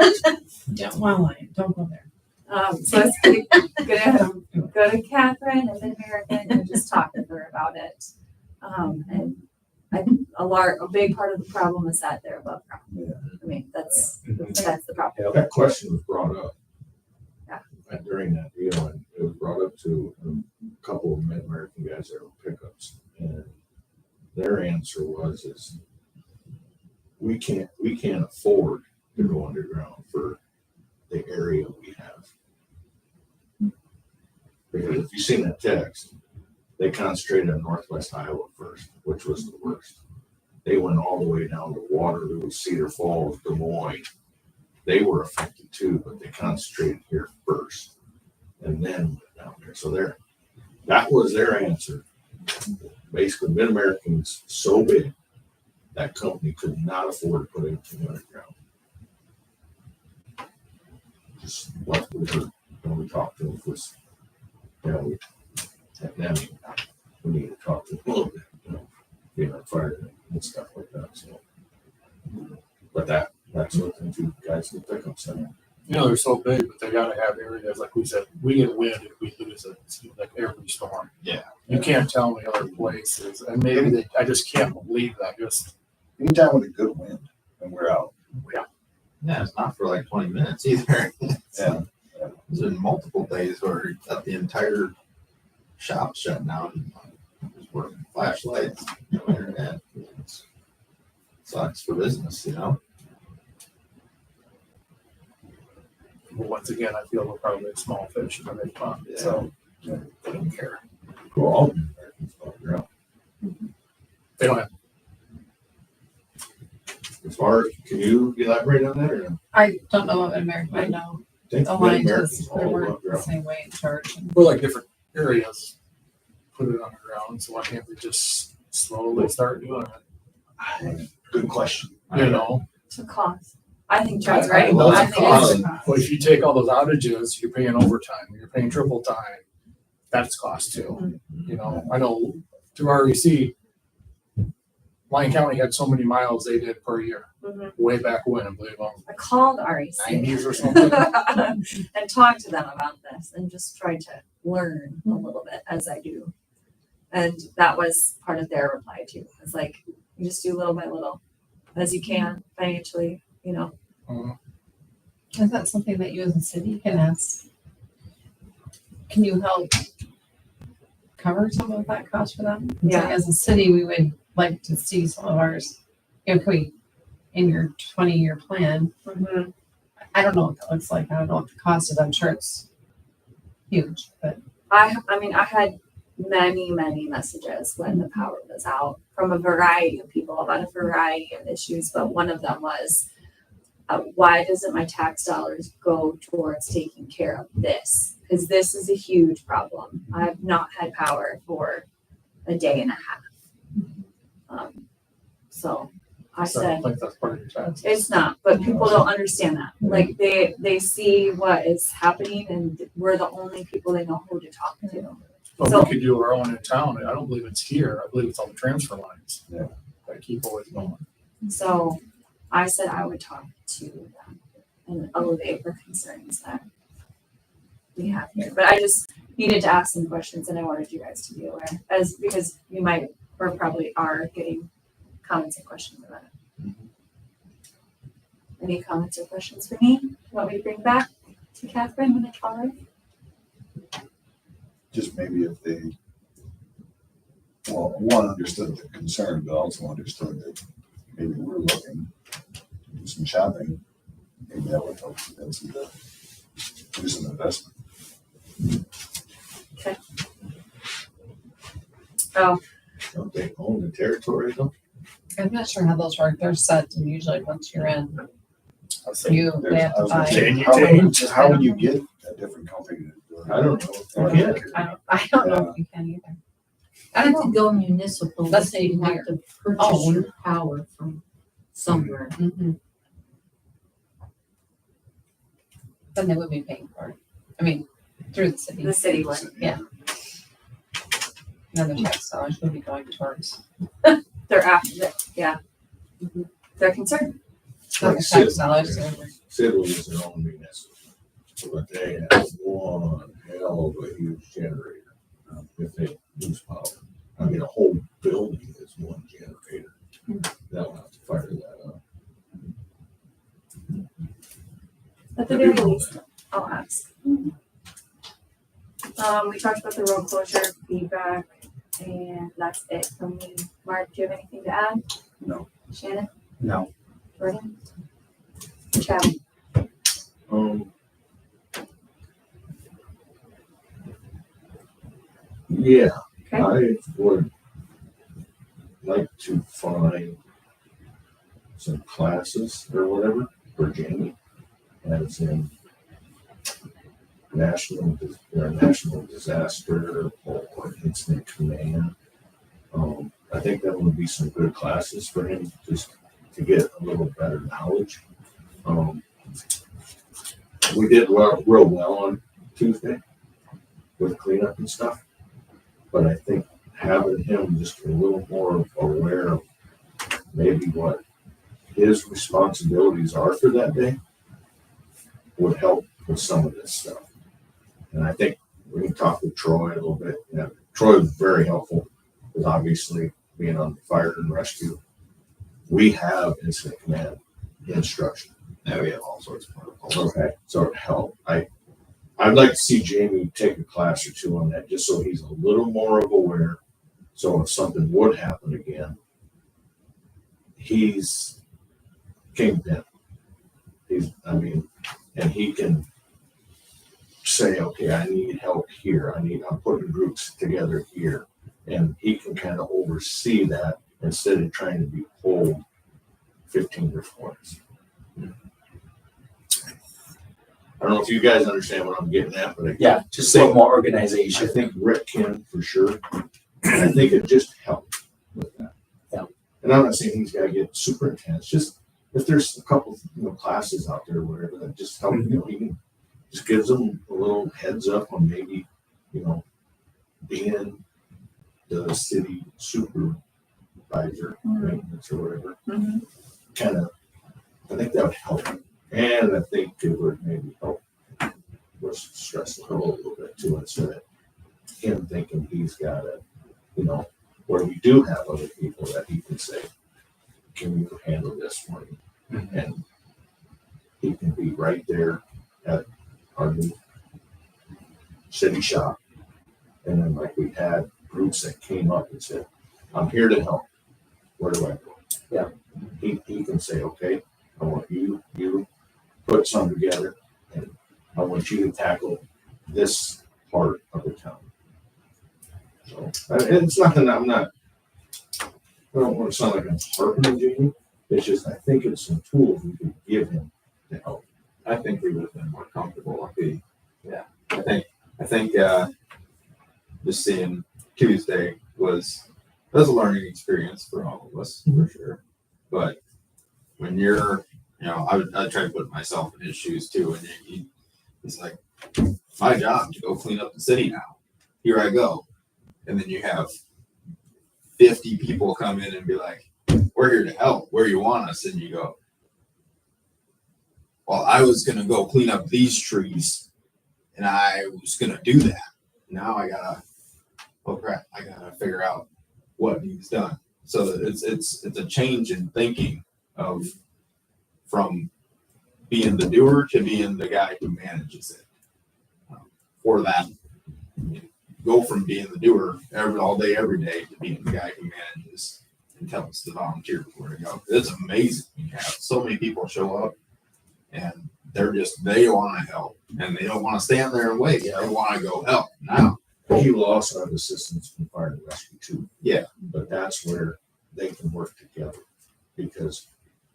Don't lie. Don't go there. So I was gonna go to Catherine and then American and just talk to her about it. And I think a big part of the problem is that they're above ground. Yeah. I mean, that's the problem. That question was brought up. Yeah. During that deal, and it was brought up to couple of Mid-American guys that were pickups, and their answer is we can't afford to go underground for the area we have. Because if you've seen that text, they concentrated on Northwest Iowa first, which was the worst. They went all the way down to Waterloo, Cedar Falls, Des Moines. They were affected too, but they concentrated here first and then went down there. So that was their answer. Basically, Mid-American's so big, that company could not afford to put anything underground. Just what we heard when we talked to them was, we need to talk to them a little bit, being on fire and stuff like that. So, but that's what the two guys in the pickup said. They're so big, but they gotta have areas, like we said, we get wind if we lose it, it's like every storm. Yeah. You can't tell me other places, and maybe I just can't believe that, just, Anytime with a good wind, and we're out. Yeah, it's not for like 20 minutes either. Yeah. There's been multiple days where you got the entire shop shut down. Just working flashlights, internet. It sucks for business, but once again, I feel we're probably a small fish in a big pond, so they don't care. Well, all the Americans go underground. They don't have, As far as, can you elaborate on that or no? I don't know what American, I know. I think Alliance Mid-American's is, they all weren't the underground. same way in charge. we're like different areas, put it underground, so why can't we just slowly start doing it? Good question. It's a cost. I think Chad's I right. know it's I a think it's cost. a cost. But if you take all those outages, you're paying overtime, you're paying triple time, that's cost too. I know through REC, Lyon County had so many miles they did per year, Mhm. way back when, I believe, I called REC 90s or something. and talked to them about this and just tried to learn a little bit as I do. And that was part of their reply too. It's like, you just do little by little as you can financially, Is that something that you as a city can ask? Can you help cover some of that cost for them? It's like, Yeah. as a city, we would like to see some of ours, if we, in your 20-year plan, I don't know what that looks like. I don't know what the cost is. I'm sure it's huge, but I mean, I had many messages when the power was out from a variety of people about a variety of issues, but one of them was, why doesn't my tax dollars go towards taking care of this? Because this is a huge problem. I have not had power for a day and a half. So I So I said, don't think that's part of your taxes. it's not, but people don't understand that. Like they see what is happening and we're the only people they know who to talk to. But So- we could do our own in town, I don't believe it's here, I believe it's on the transfer lines. Yeah. That keep always going. So I said I would talk to them and elevate the concerns that we have here. But I just needed to ask some questions and I wanted you guys to be aware because you might or probably are getting comments and questions about it. Any comments or questions for me? You want me to bring back to Catherine when I call her? Just maybe if they, well, one, understood the concern, but also understood that maybe we're looking to do some shopping. Maybe that would help convince them to do some investment. Oh, Don't they own the territory though? I'm not sure how those work. They're set, and usually once you're in, I was saying, they have I to was gonna buy. say, Can you how would- change? How would you get a different company to do it? I don't know. Yeah. I don't know if you can either. I don't think go municipal, Let's let's say you say have to purchase own. your power from somewhere. Mhm. Then they would be paying for it. I mean, through the city. the city would. Yeah. Then the tax dollars would be going towards, They're after it, yeah. They're concerned. not the tax dollars. Sid will use their own municipal, but they have one hell of a huge generator. If they lose power, I mean, a whole building is one generator. They'll have to fire that up. At the very least, I'll ask. We talked about the road closure feedback, and that's it from me. Mark, do you have anything to add? No. Shannon? No. Jordan? Chad? Yeah, Okay. I would like to find some classes or whatever for Jamie, as in national disaster or incident command. I think that would be some good classes for him just to get a little better knowledge. We did real well on Tuesday with cleanup and stuff, but I think having him just a little more aware of maybe what his responsibilities are for that day would help with some of this stuff. And I think we can talk with Troy a little bit. Yeah, Troy was very helpful because obviously being on fire and rescue, we have incident command instruction. Now we have all sorts of protocols. Okay, so it helped. I'd like to see Jamie take a class or two on that, just so he's a little more aware. So if something would happen again, he's kingpin. And he can say, okay, I need help here. I'm putting groups together here. And he can kind of oversee that instead of trying to be pulled 15 different ways. I don't know if you guys understand what I'm getting at, but Yeah, just a little more I organization. think Rick can for sure. And I think it just helped with that. Yeah. And I'm not saying he's got to get super intense. Just if there's a couple, classes out there, whatever, that just help. He can just gives them a little heads up on maybe, being the city supervisor, maintenance or whatever. Mhm. Kind of, I think that would help. And I think it would maybe help with stress level a little bit too, instead of him thinking he's got to, where we do have other people that he can say, can you handle this for me? And he can be right there at our new city shop. And then like we had groups that came up and said, I'm here to help. Where do I go? Yeah. He can say, okay, I want you put some together and I want you to tackle this part of the town. So, and it's nothing, I don't want to sound like I'm harping on Jamie. It's just, I think it's some tools we could give him to help. I think we would have been more comfortable if he, yeah. I think just seeing Tuesday was a learning experience for all of us for sure. But when you're, I try to put myself in his shoes too, and he's like, my job to go clean up the city now. Here I go, and then you have 50 people come in and be like, we're here to help. Where you want us? And you go, well, I was going to go clean up these trees and I was going to do that. Now I gotta figure out what needs done. So it's a change in thinking from being the doer to being the guy who manages it. For that, go from being the doer all day, every day to being the guy who manages and tells the volunteers where to go. It's amazing. You have so many people show up and they want to help and they don't want to stand there and wait. They want to go help now. He will also have assistance from fire and rescue too. Yeah. But that's where they can work together, because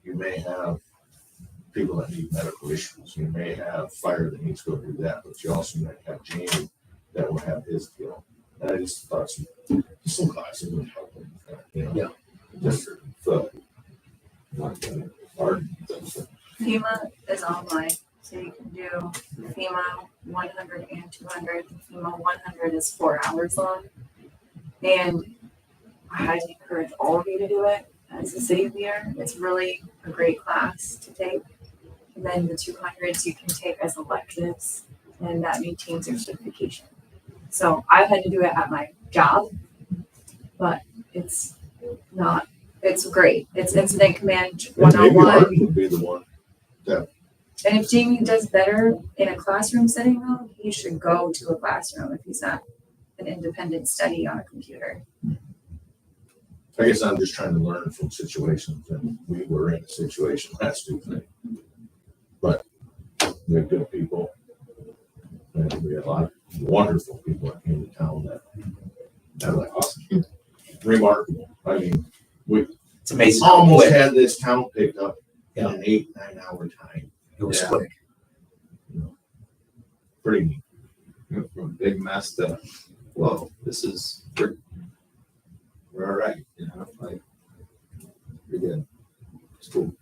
you may have people that need medical issues. You may have fire that needs to go do that, but you also might have Jamie that will have his deal. And I just thought some classes would help him with that, Yeah. Just the hard. FEMA is online, so you can do FEMA 100 and 200. FEMA 100 is 4 hours long. And I highly encourage all of you to do it as a city leader. It's really a great class to take. And then the 200s you can take as electives, and that maintains your certification. So I've had to do it at my job, but it's great. It's incident command And maybe 101. Arden would be the one that And if Jamie does better in a classroom setting though, he should go to a classroom if he's not an independent study on a computer. I guess I'm just trying to learn from situations, and we were in a situation last Tuesday. But they're good people. And we had a lot of wonderful people that came to town that was awesome. Remarkable. I mean, we It's amazing. how almost quick had this town picked up in Yeah. an 8-9 hour time. It was Yeah. quick. Pretty neat. From a big mess to, whoa, we're all right, you know, like, pretty good. It's cool.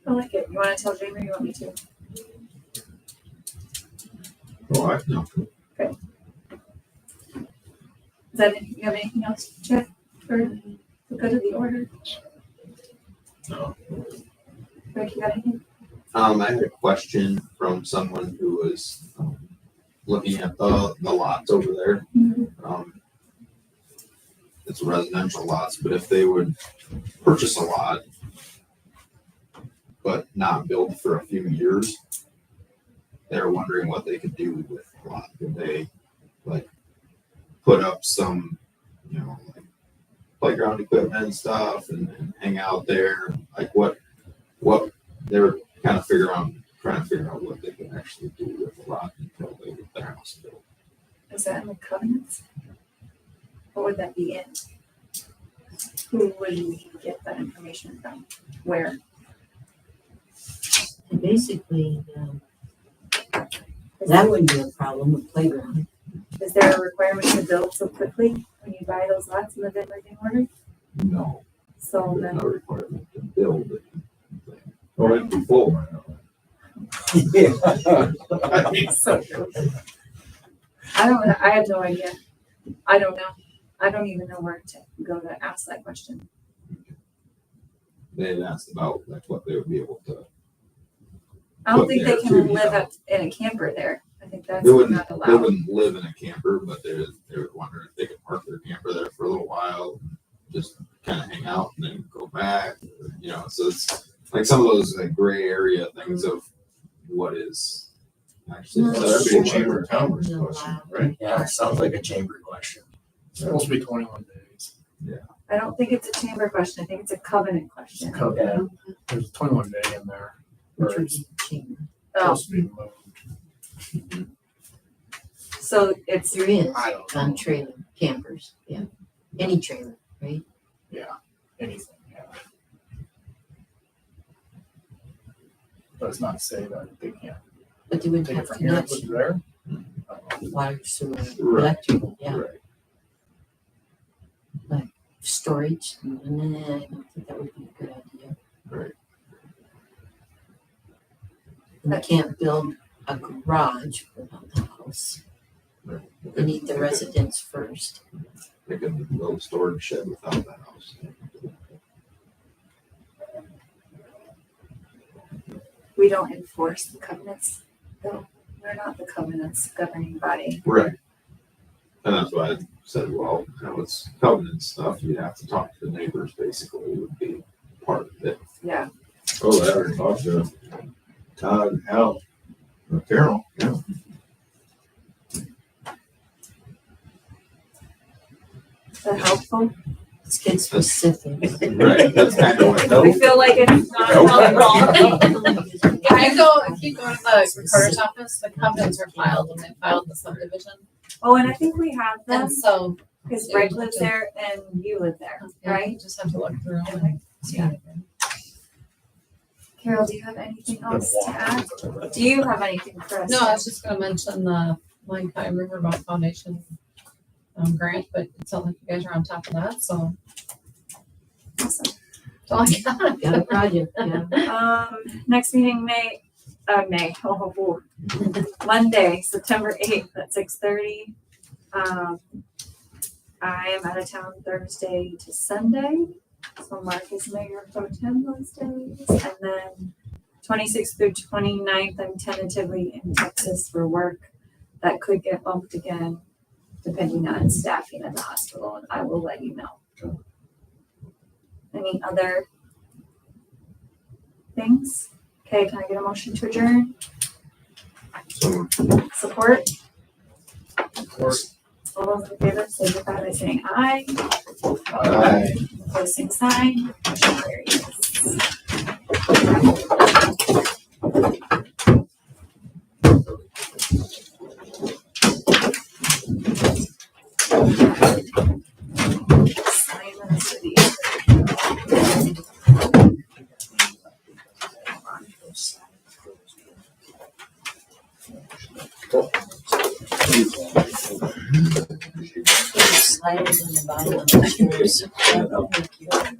I like it. You wanna tell Jamie or you want me to? Oh, I know. Is that it? You have anything else, Jeff, for the good of the order? No. Rick, you got anything? I had a question from someone who was looking at the lots over there. It's residential lots, but if they would purchase a lot, but not build for a few years, they're wondering what they could do with the lot. Could they like put up some, you know, like playground equipment and stuff and hang out there? Like what they're kind of trying to figure out what they can actually do with the lot until they get their house built. Is that in the covenants? What would that be in? Who would we get that information from? Where? And basically, that wouldn't be a problem with playground. Is there a requirement to build so quickly when you buy those lots and live in everything order? No. So There's then, no requirement to build it. Oh, it'd be full right now. Yeah. I mean, so true. I don't know. I have no idea. I don't know. I don't even know where to go to ask that question. They had asked about like what they would be able to. I don't But think there they too, can you live know. up in a camper there. I think that's They wouldn't. not They allowed. wouldn't live in a camper, but they would wonder if they could park their camper there for a little while, just kind of hang out and then go back. You know, so it's like some of those like gray area things of what is actually. No, So that'd be a it's chamber of true. commerce No, question, wow. right? Yeah, it sounds like a chamber question. It's supposed to be 21 days. I don't think it's a chamber question. I think it's a covenant question. Covenant. There's 21 day in there. Or Which would it's be chamber. Oh, supposed to be moved. so it's There is I don't know. on trailer campers, yeah. Any trailer, right? Anything, yeah. Does not say that they can't But they would take it have from to here and match put it there. water, sewer, Right. electric, yeah. Right. Storage, nah, I don't think that would be a good idea. Right. And they can't build a garage without the house. Right. They need the residence first. They can build a storage shed without that house. we don't enforce the covenants. though. We're not the covenants governing body. Right. And that's why I said, well, you know, it's covenant stuff. You'd have to talk to the neighbors. Basically, would be part of it. Yeah. Oh, I already talked to Todd, Al, Carol. Yeah. Is that helpful? Let's get specific. Right. That's kind of what. We feel like it's not wrong. If you go to the recorder's office, the covenants are filed when they filed the subdivision. Oh, and I think we have them And so, because Greg lives there and you live there, yeah, right? you just have to look through them and see. Yeah. Carol, do you have anything else to add? Do you have anything for us? No, I was just gonna mention the Lime County Riverboat Foundation grant, but it sounds like you guys are on top of that, so. Awesome. That's all I got. Got a project, yeah. Next meeting, Monday, September 8th at 6:30. I am out of town Thursday to Sunday. So Mark is mayor pro tem those days. And then 26th through 29th, I'm tentatively in Texas for work. That could get bumped again, depending on staffing at the hospital, and I will let you know. Any other things. Okay, can I get a motion to adjourn? So Support? Or All those in favor, signify by saying aye. Aye. Opposed, same sign. Motion carries. Simon City. Slide it in the bottom of the yours. Thank you.